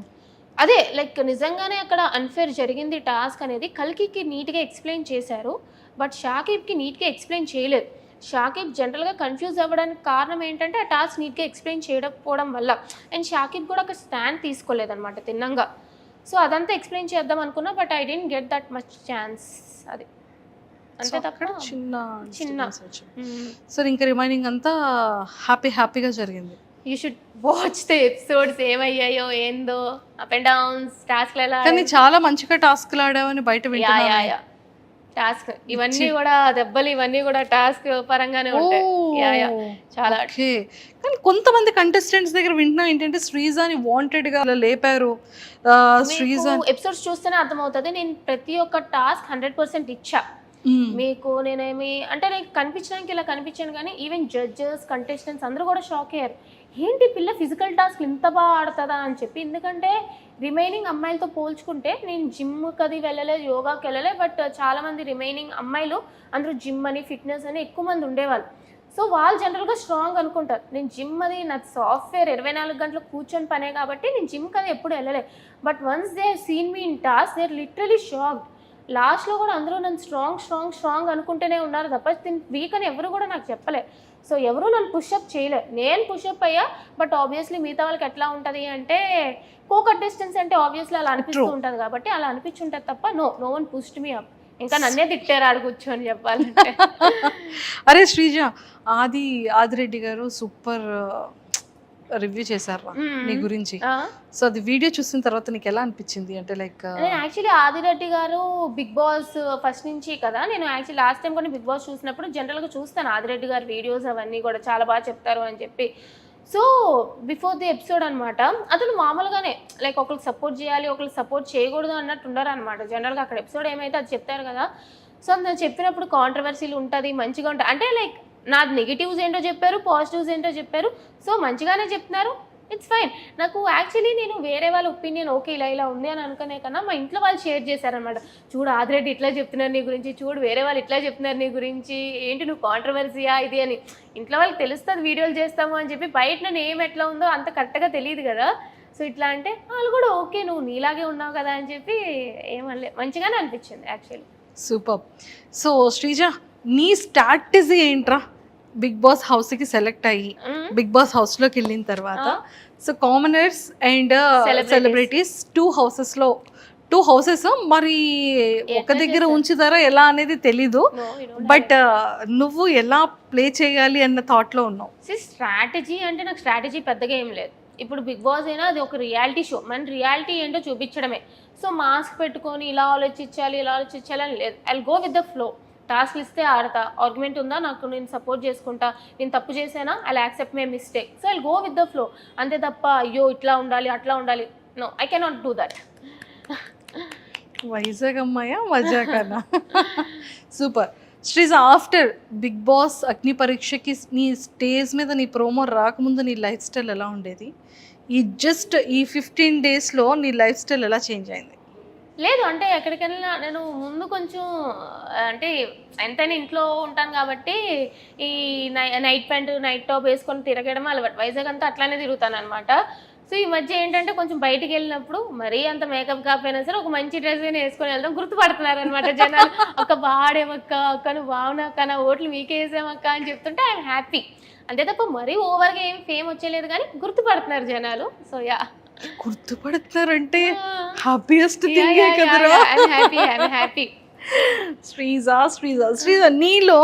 అదే లైక్ నిజంగానే అక్కడ అన్ఫేర్ జరిగింది టాస్క్ అనేది. కల్కికి నీట్గా ఎక్స్ప్లెయిన్ చేశారు, బట్ షాకిబ్కి నీట్గా ఎక్స్ప్లెయిన్ చేయలేదు. షాకిబ్ జనరల్గా కన్ఫ్యూజ్ అవ్వడానికి కారణం ఏంటంటే ఆ టాస్క్ నీట్గా ఎక్స్ప్లెయిన్ చేయకపోవడం వల్ల. అండ్ షాకిబ్ కూడా ఒక స్టాండ్ తీసుకోలేదన్నమాట తిన్నంగా. సో అదంతా ఎక్స్ప్లెయిన్ చేద్దాం అనుకున్నా, but I didn't get that much chance. అది అంతే తప్ప చిన్న. సో ఇంకా రిమైనింగ్ అంతా హ్యాపీగా జరిగింది. You should watch the episodes ఏమయ్యాయో ఏందో, అప్ అండ్ డౌన్స్, టాస్క్లు ఎలా. కానీ చాలా మంచిగా టాస్క్లు ఆడావని బయట వింటున్నాను. టాస్క్ ఇవన్నీ కూడా దెబ్బలు ఇవన్నీ కూడా టాస్క్ పరంగానే ఉంటాయి. చాలా. కానీ కొంతమంది కంటెస్టెంట్స్ దగ్గర వింటున్నా ఏంటంటే శ్రీజాని వాంటెడ్ గా లేపారు. ఎపిసోడ్స్ చూస్తేనే అర్థమవుతుంది. నేను ప్రతి ఒక్క టాస్క్ 100% ఇచ్చా మీకు. నేనేమి అంటే నేను కనిపించడానికి ఇలా కనిపించాను కానీ ఈవెన్ జడ్జెస్, కంటెస్టెంట్స్ అందరూ కూడా షాక్ అయ్యారు. ఏంటి పిల్ల ఫిజికల్ టాస్క్ ఇంత బాగా ఆడుతుందా అని చెప్పి. ఎందుకంటే రిమైనింగ్ అమ్మాయిలతో పోల్చుకుంటే నేను జిమ్కి అది వెళ్ళలేదు, యోగాకి వెళ్ళలేదు. బట్ చాలామంది రిమైనింగ్ అమ్మాయిలు అందరూ జిమ్ అని ఫిట్నెస్ అని ఎక్కువ మంది ఉండేవాళ్ళు. సో వాళ్ళు జనరల్గా స్ట్రాంగ్ అనుకుంటారు. నేను జిమ్ అది నా సాఫ్ట్వేర్ 24 గంటలు కూర్చొని పనే కాబట్టి నేను జిమ్కి అది ఎప్పుడు వెళ్ళలేదు. But once they seen me in task they are literally shocked. లాస్ట్లో కూడా అందరూ నన్ను స్ట్రాంగ్ అనుకుంటూనే ఉన్నారు తప్ప వీక్ అని ఎవరు కూడా నాకు చెప్పలే. సో ఎవరు నన్ను పుషప్ చేయలే, నేను పుషప్ అయ్యా. బట్ ఆబ్వియస్లీ మిగతా వాళ్ళకి ఎట్లా ఉంటుంది అంటే కో కంటెస్టెంట్స్ అంటే ఆబ్వియస్లీ అలా అనిపిస్తూ ఉంటుంది కాబట్టి అలా అనిపించుంటుంది తప్ప no one pushed me up. ఇంకా నన్నే తిట్టారు ఆడు కూర్చొని చెప్పాలంటే. అరే శ్రీజ, ఆదిరెడ్డి గారు సూపర్ రివ్యూ చేశారు నీ గురించి. సో అది వీడియో చూసిన తర్వాత నీకు ఎలా అనిపించింది? అంటే లైక్ నేను యాక్చువల్లీ ఆదిరెడ్డి గారు బిగ్ బాస్ ఫస్ట్ నుంచి కదా, నేను యాక్చువల్లీ లాస్ట్ టైం కూడా బిగ్ బాస్ చూసినప్పుడు జనరల్గా చూస్తాను ఆదిరెడ్డి గారి వీడియోస్ అవన్నీ కూడా చాలా బాగా చెప్తారు అని చెప్పి. సో బిఫోర్ ది ఎపిసోడ్ అనమాట అతను మామూలుగానే లైక్ ఒకరికి సపోర్ట్ చేయాలి, ఒకరికి సపోర్ట్ చేయకూడదు అన్నట్టు ఉండరు అనమాట. జనరల్గా అక్కడ ఎపిసోడ్ ఏమైతే అది చెప్తారు కదా. సో నేను చెప్పినప్పుడు కాంట్రవర్సీలు ఉంటుంది, మంచిగా ఉంటుంది. అంటే లైక్ నాది నెగిటివ్స్ ఏంటో చెప్పారు, పాజిటివ్స్ ఏంటో చెప్పారు. సో మంచిగానే చెప్తున్నారు, ఇట్స్ ఫైన్. నాకు యాక్చువల్లీ నేను వేరే వాళ్ళ ఒపీనియన్ ఓకే ఇలా ఉంది అని అనుకునే కన్నా మా ఇంట్లో వాళ్ళు షేర్ చేశారనమాట. చూడు ఆదిరెడ్డి ఇట్లా చెప్తున్నారు నీ గురించి, చూడు వేరే వాళ్ళు ఇట్లా చెప్తున్నారు నీ గురించి, ఏంటి నువ్వు కాంట్రవర్సీయా ఇది అని. ఇంట్లో వాళ్ళకి తెలుస్తుంది వీడియోలు చేస్తాము అని చెప్పి, బయట నేను ఏం ఎట్లా ఉందో అంత కరెక్ట్గా తెలియదు కదా. సో ఇట్లా అంటే వాళ్ళు కూడా ఓకే నువ్వు నీలాగే ఉన్నావు కదా అని చెప్పి ఏమనలే, మంచిగానే అనిపించింది యాక్చువల్లీ. సూపర్. సో శ్రీజ, నీ స్ట్రాటజీ ఏంట్రా బిగ్ బాస్ హౌస్కి సెలెక్ట్ అయ్యి బిగ్ బాస్ హౌస్లోకి వెళ్ళిన తర్వాత? So commoners and celebrities two houses మరి ఒక దగ్గర ఉంచుతారా ఎలా అనేది తెలీదు. బట్ నువ్వు ఎలా ప్లే చేయాలి అన్న థాట్లో ఉన్నావు. స్ట్రాటజీ అంటే నాకు స్ట్రాటజీ పెద్దగా ఏం లేదు. ఇప్పుడు బిగ్ బాస్ అయినా అది ఒక రియాలిటీ షో, మన రియాలిటీ ఏంటో చూపించడమే. సో మాస్క్ పెట్టుకొని ఇలా ఆలోచించాలి అని లేదు. I will go with the flow. టాస్క్లు ఇస్తే ఆడతా, ఆర్గ్యుమెంట్ ఉందా నాకు నేను సపోర్ట్ చేసుకుంటా, నేను తప్పు చేసానా I accept my mistake. So I go with the flow అంతే తప్ప అయ్యో ఇట్లా ఉండాలి అట్లా ఉండాలి, no I cannot do that. Vizag అమ్మాయ మజా కదా. Super. Sreeja, after Bigg Boss Agni పరీక్షకి నీ స్టేజ్ మీద నీ ప్రోమో రాకముందు నీ లైఫ్ స్టైల్ ఎలా ఉండేది? ఈ 15 daysలో నీ లైఫ్ స్టైల్ ఎలా చేంజ్ అయింది? లేదు అంటే ఎక్కడికి వెళ్ళినా నేను ముందు కొంచెం అంటే ఎంతైనా ఇంట్లో ఉంటాను కాబట్టి ఈ నైట్ ప్యాంట్ నైట్ టాప్ వేసుకొని తిరగడం అలవాటు. వైజాగ్ అంతా అట్లానే తిరుగుతాను అనమాట. సో ఈ మధ్య ఏంటంటే కొంచెం బయటికి వెళ్ళినప్పుడు మరీ అంత మేకప్ కాకపోయినా సరే ఒక మంచి డ్రెస్ వేసుకొని వెళ్దాం, గుర్తుపడుతున్నారు అనమాట జనాలు. ఒక బాడేమక్క, అక్క నువ్వు బాగున్నాక, నా ఓట్లు మీకే వేసామక్క అని చెప్తుంటే ఐఎమ్ హ్యాపీ. అంతే తప్ప మరీ ఓవర్గా ఏం ఫేమ్ వచ్చేలేదు కానీ గుర్తుపడుతున్నారు జనాలు. సో యా, గుర్తుపడుతున్నారంటే హ్యాపీయెస్ట్ థింగ్ కదరా. హ్యాపీ. శ్రీజ నీలో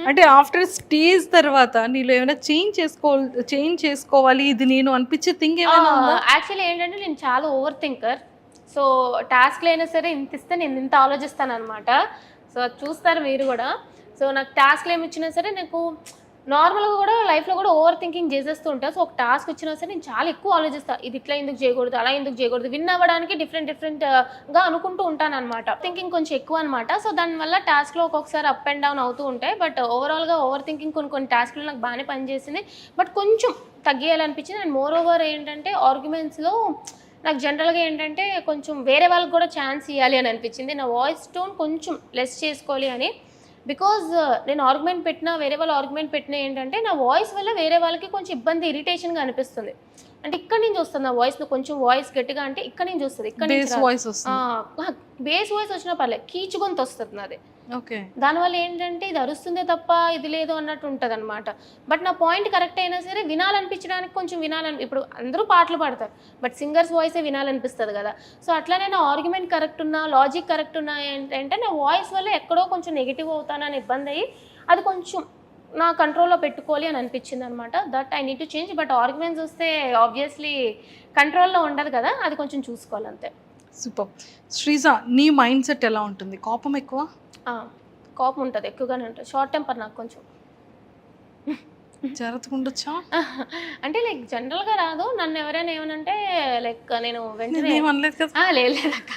అంటే ఆఫ్టర్ స్టేజ్ తర్వాత నీలో ఏమైనా చేంజ్ చేసుకోవాలి ఇది నేను అనిపించే థింగ్ ఏమైనా ఉందా? యాక్చువల్లీ ఏంటంటే నేను చాలా ఓవర్ థింకర్. సో టాస్క్లు అయినా సరే ఇంత ఇస్తే నేను ఇంత ఆలోచిస్తాను అనమాట. సో అది చూస్తారు మీరు కూడా. సో నాకు టాస్క్లు ఏమి ఇచ్చినా సరే నాకు నార్మల్గా కూడా లైఫ్లో కూడా ఓవర్ థింకింగ్ చేసేస్తూ ఉంటాను. సో ఒక టాస్క్ వచ్చినా సరే నేను చాలా ఎక్కువ ఆలోచిస్తాను. ఇది ఇట్లా ఎందుకు చేయకూడదు, అలా ఎందుకు చేయకూడదు, విన్ అవ్వడానికి డిఫరెంట్గా అనుకుంటూ ఉంటాను అనమాట. థింకింగ్ కొంచెం ఎక్కువ అనమాట. సో దానివల్ల టాస్క్లో ఒక్కొక్కసారి అప్ అండ్ డౌన్ అవుతూ ఉంటాయి. బట్ ఓవరాల్గా ఓవర్ థింకింగ్ కొన్ని టాస్క్లు నాకు బాగానే పనిచేసింది. బట్ కొంచెం తగ్గేయాలనిపించింది. అండ్ మోర్ ఓవర్ ఏంటంటే ఆర్గ్యుమెంట్స్లో నాకు జనరల్గా ఏంటంటే కొంచెం వేరే వాళ్ళకి కూడా ఛాన్స్ ఇవ్వాలి అని అనిపించింది. నా వాయిస్ టోన్ కొంచెం లెస్ చేసుకోవాలి అని. బికాజ్ నేను ఆర్గ్యుమెంట్ పెట్టినా వేరే వాళ్ళు ఆర్గ్యుమెంట్ పెట్టినా ఏంటంటే నా వాయిస్ వల్ల వేరే వాళ్ళకి కొంచెం ఇబ్బంది, ఇరిటేషన్గా అనిపిస్తుంది. అంటే ఇక్కడ నుంచి వస్తుంది నా వాయిస్లో కొంచెం వాయిస్ గట్టిగా, అంటే ఇక్కడ నుంచి వస్తుంది. ఇక్కడ నుంచి బేస్ వాయిస్ వచ్చినా పర్లేదు, కీచు గొంతు వస్తుంది నాది. ఓకే, దానివల్ల ఏంటంటే ఇది అరుస్తుందే తప్ప ఇది లేదు అన్నట్టు ఉంటుంది అనమాట. బట్ నా పాయింట్ కరెక్ట్ అయినా సరే వినాలనిపించడానికి కొంచెం ఇప్పుడు అందరూ పాటలు పాడతారు, బట్ సింగర్స్ వాయిసే వినాలనిపిస్తుంది కదా. సో అట్లానే నా ఆర్గ్యుమెంట్ కరెక్ట్ ఉన్నా, లాజిక్ కరెక్ట్ ఉన్నా ఏంటంటే నా వాయిస్ వల్ల ఎక్కడో కొంచెం నెగిటివ్ అవుతానని ఇబ్బంది అయ్యి అది కొంచెం నా కంట్రోల్లో పెట్టుకోవాలి అని అనిపించింది అనమాట. That I need to change. But arguments వస్తే ఆబ్వియస్లీ కంట్రోల్లో ఉండదు కదా, అది కొంచెం చూసుకోవాలి అంతే. సూపర్. శ్రీజ నీ మైండ్ సెట్ ఎలా ఉంటుంది? కోపం ఎక్కువ? కోపం ఉంటుంది, ఎక్కువగానే ఉంటుంది. షార్ట్ టెంపర్ నాకు కొంచెం. జాగ్రత్తగా ఉండొచ్చా? అంటే లైక్ జనరల్గా రాదు. నన్ను ఎవరైనా ఏమనంటే లైక్ నేను వెంటనే ఏమనలేదు కదా. లేదక్క,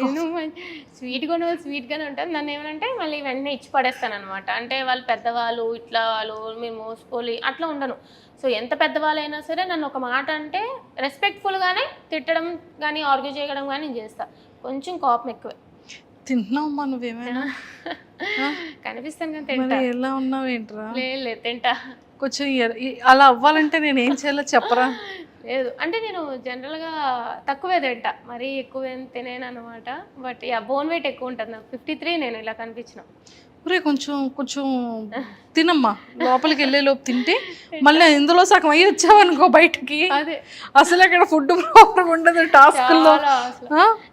నేను స్వీట్గానే ఉంటాను. నన్ను ఏమనంటే మళ్ళీ వెంటనే ఇచ్చి పడేస్తాను అనమాట. అంటే వాళ్ళు పెద్దవాళ్ళు, ఇట్లా వాళ్ళు మీరు మోసుకోలి అట్లా ఉండను. సో ఎంత పెద్దవాళ్ళైనా సరే నన్ను ఒక మాట అంటే రెస్పెక్ట్ఫుల్గానే తిట్టడం కానీ ఆర్గ్యూ చేయడం కానీ నేను చేస్తాను. కొంచెం కోపం ఎక్కువే. తింటున్నావమ్మా నువ్వేమైనా? కనిపిస్తాను కానీ తింటా. ఎలా ఉన్నావు ఏంట్రా? లేదు తింటా. కొంచెం అలా అవ్వాలంటే నేను ఏం చేయాలో చెప్పరా? లేదు అంటే నేను జనరల్గా తక్కువే తింటా, మరీ ఎక్కువ ఏం తినేను అనమాట. బట్ బోన్ వెయిట్ ఎక్కువ ఉంటుంది నాకు. 53 నేను ఇలా కనిపించిన. ఒరే కొంచెం తినమ్మా, లోపలికి వెళ్ళే లోపు తింటే మళ్ళీ ఇందులో సగం అయ్యి వచ్చావనుకో బయటకి, అదే అసలు అక్కడ ఫుడ్ ప్రాపర్ ఉండదు టాస్క్లో.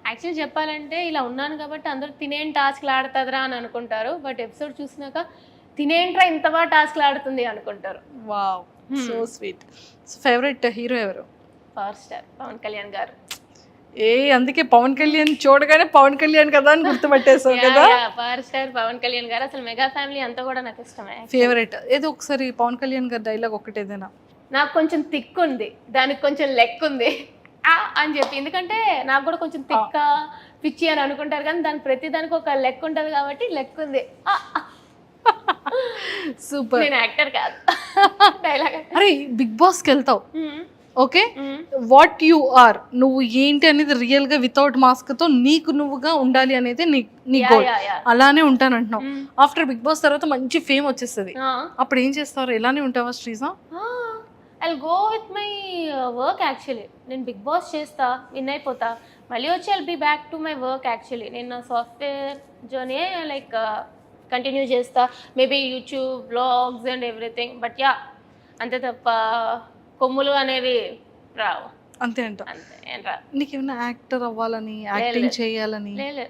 యాక్చువల్లీ చెప్పాలంటే ఇలా ఉన్నాను కాబట్టి అందరూ తినేం టాస్క్లు ఆడుతుందిరా అని అనుకుంటారు. బట్ ఎపిసోడ్ చూసినాక తినేంట్రా ఇంత బాగా టాస్క్లు ఆడుతుంది అనుకుంటారు. Wow, so sweet. Favourite hero ఎవరు? పవర్ స్టార్ పవన్ కళ్యాణ్ గారు. అందుకే పవన్ కళ్యాణ్ చూడగానే పవన్ కళ్యాణ్ కదా అని గుర్తుపట్టేసావు కదా. పవర్ స్టార్ పవన్ కళ్యాణ్ గారు. అసలు మెగా ఫ్యామిలీ అంతా కూడా నాకు ఇష్టమే. ఫేవరెట్ ఏదో ఒకసారి పవన్ కళ్యాణ్ గారి డైలాగ్ ఒకటి ఏదైనా. నాకు కొంచెం థిక్ ఉంది, దానికి కొంచెం లెక్ ఉంది అని చెప్పి. ఎందుకంటే నాకు కూడా కొంచెం థిక్క పిచ్చి అని అనుకుంటారు కానీ దానికి ప్రతి దానికి ఒక లెక్ ఉంటుంది కాబట్టి లెక్ ఉంది. సూపర్. నేను యాక్టర్ కాదు, డైలాగ్. అరే బిగ్ బాస్కి వెళ్తావు, ఓకే, వాట్ యు ఆర్, నువ్వు ఏంటి అనేది రియల్ గా వితౌట్ మాస్క్ తో నీకు నువ్వుగా ఉండాలి అనేది నీ గోల్. అలానే ఉంటానంటున్నావు. ఆఫ్టర్ బిగ్ బాస్ తర్వాత మంచి ఫేమ్ వచ్చేస్తుంది, అప్పుడు ఏం చేస్తారు? ఎలానే ఉంటావా Sreeja? I go with my work. Actually నేను బిగ్ బాస్ చేస్తా, విన్ అయిపోతా, మళ్ళీ వచ్చి I'll be back to my work. Actually నేను నా సాఫ్ట్వేర్ జర్నీ లైక్ కంటిన్యూ చేస్తా, maybe YouTube blogs and everything. But yeah, అంతే తప్ప కొమ్ములు అనేవి రావు. అంతే అంట. అంతే ఏం రా. నీకేమైనా యాక్టర్ అవ్వాలని, యాక్టింగ్ చేయాలని? లేదు,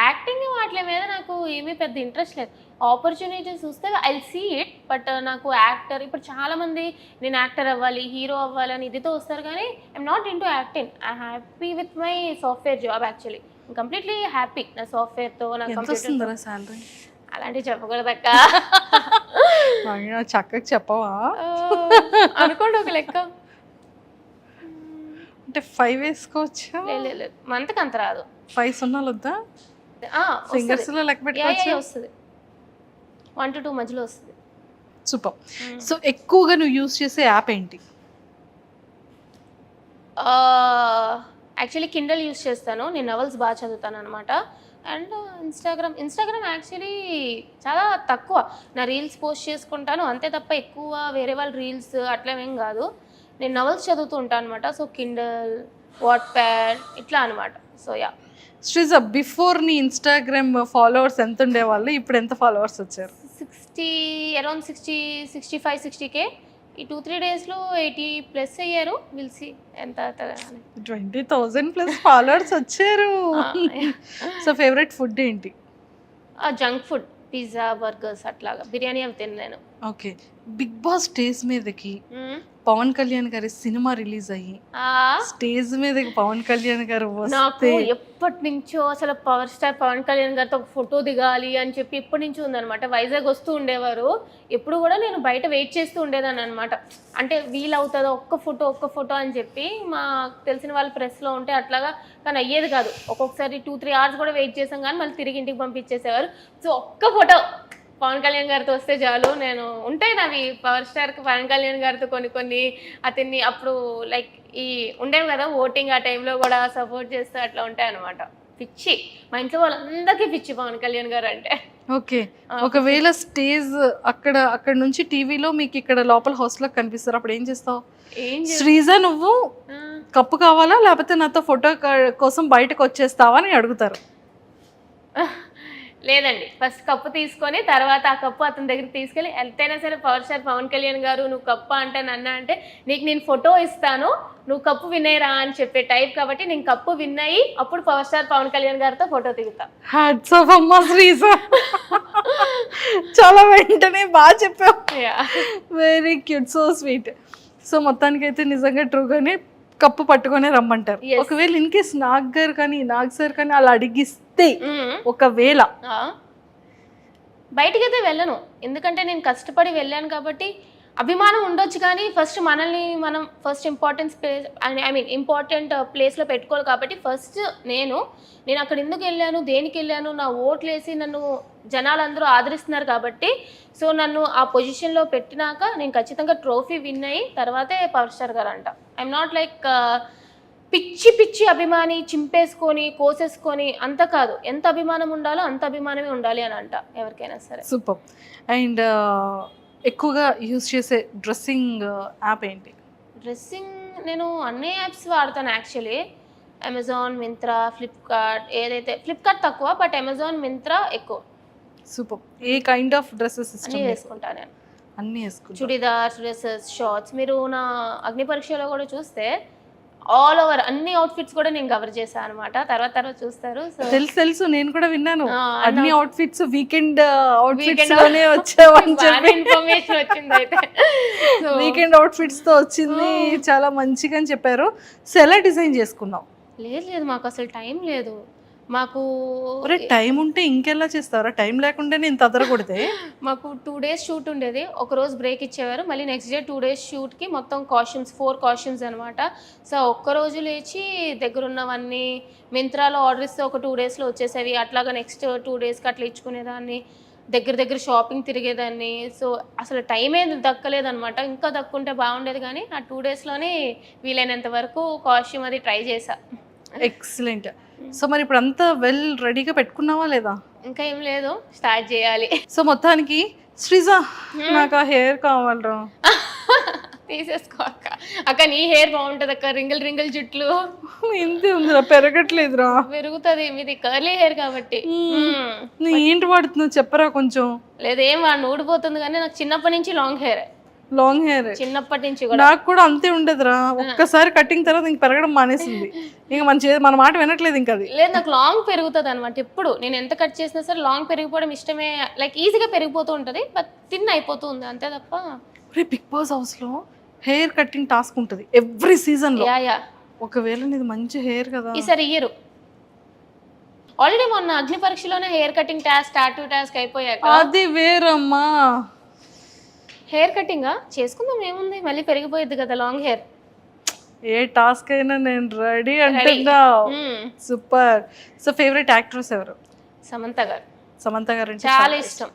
యాక్టింగ్ వాటి మీద నాకు ఏమీ పెద్ద ఇంట్రెస్ట్ లేదు. ఆపర్చునిటీస్ చూస్తే ఐ సీ ఇట్. బట్ నాకు యాక్టర్, ఇప్పుడు చాలా మంది నేను యాక్టర్ అవ్వాలి, హీరో అవ్వాలి అని ఇదితో వస్తారు కానీ I'm not in to acting. I happy with my software job. Actually completely happy నా సాఫ్ట్వేర్తో. నా కంప్యూటర్ సాలరీ అలాంటివి చెప్పకూడదక్క. చక్కగా చెప్పవా? అనుకోండి ఒక లెక్క. అంటే 5 వేసుకోవచ్చా? లేదు, మంత్కి అంత రాదు. 5 సున్నాలు వద్దా? సింగర్స్ లో లెక్క పెట్టుకోవచ్చు. వస్తుంది, 1 to 2 మధ్యలో వస్తుంది. సూపర్. సో ఎక్కువగా నువ్వు యూజ్ చేసే యాప్ ఏంటి? యాక్చువల్లీ కిండల్ యూస్ చేస్తాను, నేను నవల్స్ బాగా చదువుతాను అనమాట. అండ్ ఇన్స్టాగ్రామ్ యాక్చువల్లీ చాలా తక్కువ నా రీల్స్ పోస్ట్ చేసుకుంటాను అంతే తప్ప ఎక్కువ వేరే వాళ్ళ రీల్స్ అట్లా ఏం కాదు. నేను నవల్స్ చదువుతూ ఉంటాను అనమాట. సో కిండల్, వాట్ప్యాడ్ ఇట్లా అనమాట. So yeah. శ్రీజ, బిఫోర్ నీ ఇన్స్టాగ్రామ్ ఫాలోవర్స్ ఎంత ఉండేవాళ్ళు, ఇప్పుడు ఎంత ఫాలోవర్స్ వచ్చారు? 60 అరౌండ్ 65-60K. ఈ 2-3 డేస్లో 80+ అయ్యారు. విల్ సీ ఎంత 20,000+ ఫాలోవర్స్ వచ్చారు. సో ఫేవరెట్ ఫుడ్ ఏంటి? జంక్ ఫుడ్, పిజ్జా, బర్గర్స్ అట్లాగా, బిర్యానీ అవి తిన్నాను. ఓకే, బిగ్ బాస్ స్టేజ్ మీదకి పవన్ కళ్యాణ్ గారి సినిమా రిలీజ్ అయ్యి స్టేజ్ మీదకి పవన్ కళ్యాణ్ గారు నాకు ఎప్పటి నుంచో అసలు పవర్ స్టార్ పవన్ కళ్యాణ్ గారితో ఒక ఫోటో దిగాలి అని చెప్పి ఎప్పటి నుంచో ఉందనమాట. వైజాగ్ వస్తూ ఉండేవారు, ఎప్పుడు కూడా నేను బయట వెయిట్ చేస్తూ ఉండేదాన్ని అనమాట. అంటే వీలవుతుందో ఒక్క ఫోటో అని చెప్పి మా తెలిసిన వాళ్ళు ప్రెస్లో ఉంటే అట్లాగా, కానీ అయ్యేది కాదు. ఒక్కొక్కసారి 2-3 hours కూడా వెయిట్ చేసాం కానీ మళ్ళీ తిరిగి ఇంటికి పంపించేసేవారు. సో ఒక్క ఫోటో పవన్ కళ్యాణ్ గారితో వస్తే చాలు. నేను ఉంటాయి నావి పవర్ స్టార్కి పవన్ కళ్యాణ్ గారితో కొన్ని అతన్ని అప్పుడు లైక్ ఈ ఉండేవి కదా ఓటింగ్, ఆ టైంలో కూడా సపోర్ట్ చేస్తూ అట్లా ఉంటాయి అనమాట. పిచ్చి, మా ఇంట్లో వాళ్ళందరికీ పిచ్చి పవన్ కళ్యాణ్ గారు అంటే. ఓకే, ఒకవేళ స్టేజ్ అక్కడ నుంచి టీవీలో మీకు ఇక్కడ లోపల హౌస్లో కనిపిస్తారు, అప్పుడు ఏం చేస్తావు? శ్రీజ, నువ్వు కప్పు కావాలా లేకపోతే నాతో ఫోటో కోసం బయటకు వచ్చేస్తావా అని అడుగుతారు. లేదండి, ఫస్ట్ కప్పు తీసుకొని తర్వాత ఆ కప్పు అతని దగ్గరికి తీసుకెళ్ళి, ఎంతైనా సరే పవర్ స్టార్ పవన్ కళ్యాణ్ గారు నువ్వు కప్పు అంటే నన్ను అంటే నీకు నేను ఫోటో ఇస్తాను, నువ్వు కప్పు విన్నయ్యరా అని చెప్పే టైప్ కాబట్టి నేను కప్పు విన్నయ్యి అప్పుడు పవర్ స్టార్ పవన్ కళ్యాణ్ గారితో ఫోటో దిగుతా. హ్యాట్స్ ఆఫ్ అమ్మా శ్రీజ, చాలా వెంటనే బాగా చెప్పావు. Very cute, so sweet. So మొత్తానికైతే నిజంగా ట్రూగానే కప్పు పట్టుకొని రమ్మంటారు. ఒకవేళ ఇన్ కేస్ నాగ్ సార్ కానీ అలా అడిగిస్తే, ఒకవేళ బయటికి అయితే వెళ్ళను, ఎందుకంటే నేను కష్టపడి వెళ్ళాను కాబట్టి. అభిమానం ఉండొచ్చు కానీ ఫస్ట్ మనల్ని మనం ఫస్ట్ ఇంపార్టెంట్ ప్లేస్లో పెట్టుకోవాలి కాబట్టి ఫస్ట్ నేను అక్కడ ఎందుకు వెళ్ళాను, దేనికి వెళ్ళాను, నా ఓట్లు వేసి నన్ను జనాలందరూ ఆదరిస్తున్నారు కాబట్టి, సో నన్ను ఆ పొజిషన్లో పెట్టినాక నేను ఖచ్చితంగా ట్రోఫీ విన్ అయ్యి తర్వాతే పవర్ స్టార్ గారు అంట. ఐఎమ్ నాట్ లైక్ పిచ్చి అభిమాని చింపేసుకొని కోసేసుకొని అంత కాదు. ఎంత అభిమానం ఉండాలో అంత అభిమానమే ఉండాలి అని అంట ఎవరికైనా సరే. సూపర్. అండ్ ఎక్కువగా యూజ్ చేసే డ్రెస్సింగ్ యాప్ ఏంటి? డ్రెస్సింగ్ నేను అన్ని యాప్స్ వాడతాను యాక్చువల్లీ. Amazon, Myntra, Flipkart. ఏదైతే ఫ్లిప్కార్ట్ తక్కువ, బట్ అమెజాన్, మింత్రా ఎక్కువ. Super. A kind of dresses అన్నీ వేసుకుంటాను నేను. అన్నీ వేసుకుంటా. Churidars, dresses, shorts. మీరు నా అగ్ని పరీక్షలో కూడా చూస్తే ఆల్ ఓవర్ అన్ని అవుట్ఫిట్స్ కూడా నేను కవర్ చేశాను అనమాట. తర్వాత చూస్తారు. తెలుసు, నేను కూడా విన్నాను. అన్ని అవుట్ఫిట్స్ వీకెండ్ అవుట్ఫిట్స్ లోనే వచ్చావని చెప్పి ఇన్ఫర్మేషన్ వచ్చింది. అయితే వీకెండ్ అవుట్ఫిట్స్ తో వచ్చింది, చాలా మంచిగా అని చెప్పారు. సో ఎలా డిజైన్ చేసుకున్నావు? లేదు, మాకు అసలు టైం లేదు. మాకు టైం ఉంటే ఇంకెలా చేస్తారా? టైం లేకుండానే ఇంత అదరగొడితే. మాకు 2 days షూట్ ఉండేది, ఒక రోజు బ్రేక్ ఇచ్చేవారు, మళ్ళీ నెక్స్ట్ డే 2 days షూట్కి మొత్తం కాస్ట్యూమ్స్ 4 costumes అనమాట. సో ఒక్కరోజు లేచి దగ్గరున్నవన్నీ మింత్రాలో ఆర్డర్ ఇస్తే ఒక 2 daysలో వచ్చేసేవి. అట్లాగా నెక్స్ట్ 2 daysకి అట్లా ఇచ్చుకునేదాన్ని, దగ్గర షాపింగ్ తిరిగేదాన్ని. సో అసలు టైం ఏది దక్కలేదనమాట. ఇంకా దక్కుంటే బాగుండేది కానీ ఆ 2 daysలోనే వీలైనంత వరకు కాస్ట్యూమ్ అది ట్రై చేశా. ఎక్సలెంట్. సో మరి ఇప్పుడు అంతా వెల్ రెడీగా పెట్టుకున్నావా లేదా? ఇంకా ఏం లేదు, స్టార్ట్ చేయాలి. సో మొత్తానికి శ్రీజ, నాకు ఆ హెయిర్ కావాలరా. తీసేసుకో అక్క, నీ హెయిర్ బాగుంటుంది అక్క. రింగిల్ జుట్లు ఇంతే ఉందిరా, పెరగట్లేదురా. పెరుగుతుంది, మీది కర్లీ హెయిర్ కాబట్టి. నువ్వు ఏంటి వాడుతున్నావు చెప్పరా కొంచెం. లేదేం వాడిని ఊడిపోతుంది కానీ నాకు చిన్నప్పటి నుంచి లాంగ్ హెయిర్. చిన్నప్పటి నుంచి కూడా నాకు కూడా అంతే ఉండదురా. ఒక్కసారి కటింగ్ తర్వాత ఇంక పెరగడం మానేసింది. ఇంకా మన మాట వినట్లేదు ఇంకా. అది లేదు, నాకు లాంగ్ పెరుగుతుంది అనమాట. ఎప్పుడు నేను ఎంత కట్ చేసినా సరే లాంగ్ పెరిగిపోవడం ఇష్టమే. లైక్ ఈజీగా పెరిగిపోతూ ఉంటుంది, బట్ థిన్ అయిపోతుంది అంతే తప్ప. బిగ్ బాస్ హౌస్ లో హెయిర్ కటింగ్ టాస్క్ ఉంటుంది ఎవ్రీ సీజన్ లో. ఒకవేళ నీది మంచి హెయిర్ కదా, ఈసారి ఇయ్యరు. ఆల్రెడీ మొన్న అగ్ని పరీక్షలోనే hair cutting task, tattoo task అయిపోయాక అది వేరమ్మా. హెయిర్ కటింగ్ చేసుకుందాం, ఏముంది, మళ్ళీ పెరిగిపోయింది కదా లాంగ్ హెయిర్. ఏ టాస్క్ అయినా నేను రెడీ అంటున్నా. సూపర్. సో ఫేవరెట్ యాక్ట్రెస్ ఎవరు? సమంత గారు అంటే చాలా ఇష్టం.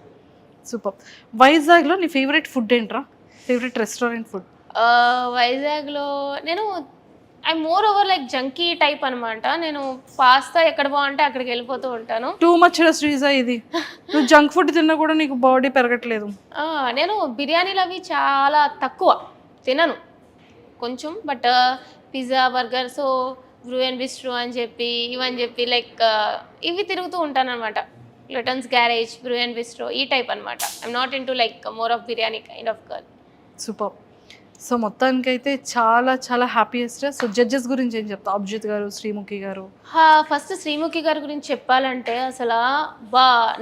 సూపర్. వైజాగ్ లో నీ ఫేవరెట్ ఫుడ్ ఏంట్రా? Favourite restaurant food? వైజాగ్లో నేను I more over like junky type అనమాట. నేను పాస్తా ఎక్కడ బాగుంటే అక్కడికి వెళ్ళిపోతూ ఉంటాను. టూ మచ్ శ్రీజ ఇది. నువ్వు జంక్ ఫుడ్ తిన్నా కూడా నీకు బాడీ పెరగట్లేదు. నేను బిర్యానీలు అవి చాలా తక్కువ తినను కొంచెం, but pizza burger so Bru and bistro అని చెప్పి ఇవని చెప్పి లైక్ ఇవి తిరుగుతూ ఉంటాను అనమాట. లిటన్స్ గ్యారేజ్, బ్రూ అండ్ బిస్ట్రో ఈ టైప్ అనమాట. I'm not in to like more of biryani kind of girl. Super. So మొత్తానికైతే చాలా చాలా హ్యాపీయెస్ట్. సో జడ్జెస్ గురించి ఏం చెప్తా? అభిజిత్ గారు, శ్రీముఖి గారు. ఫస్ట్ శ్రీముఖి గారి గురించి చెప్పాలంటే అసలు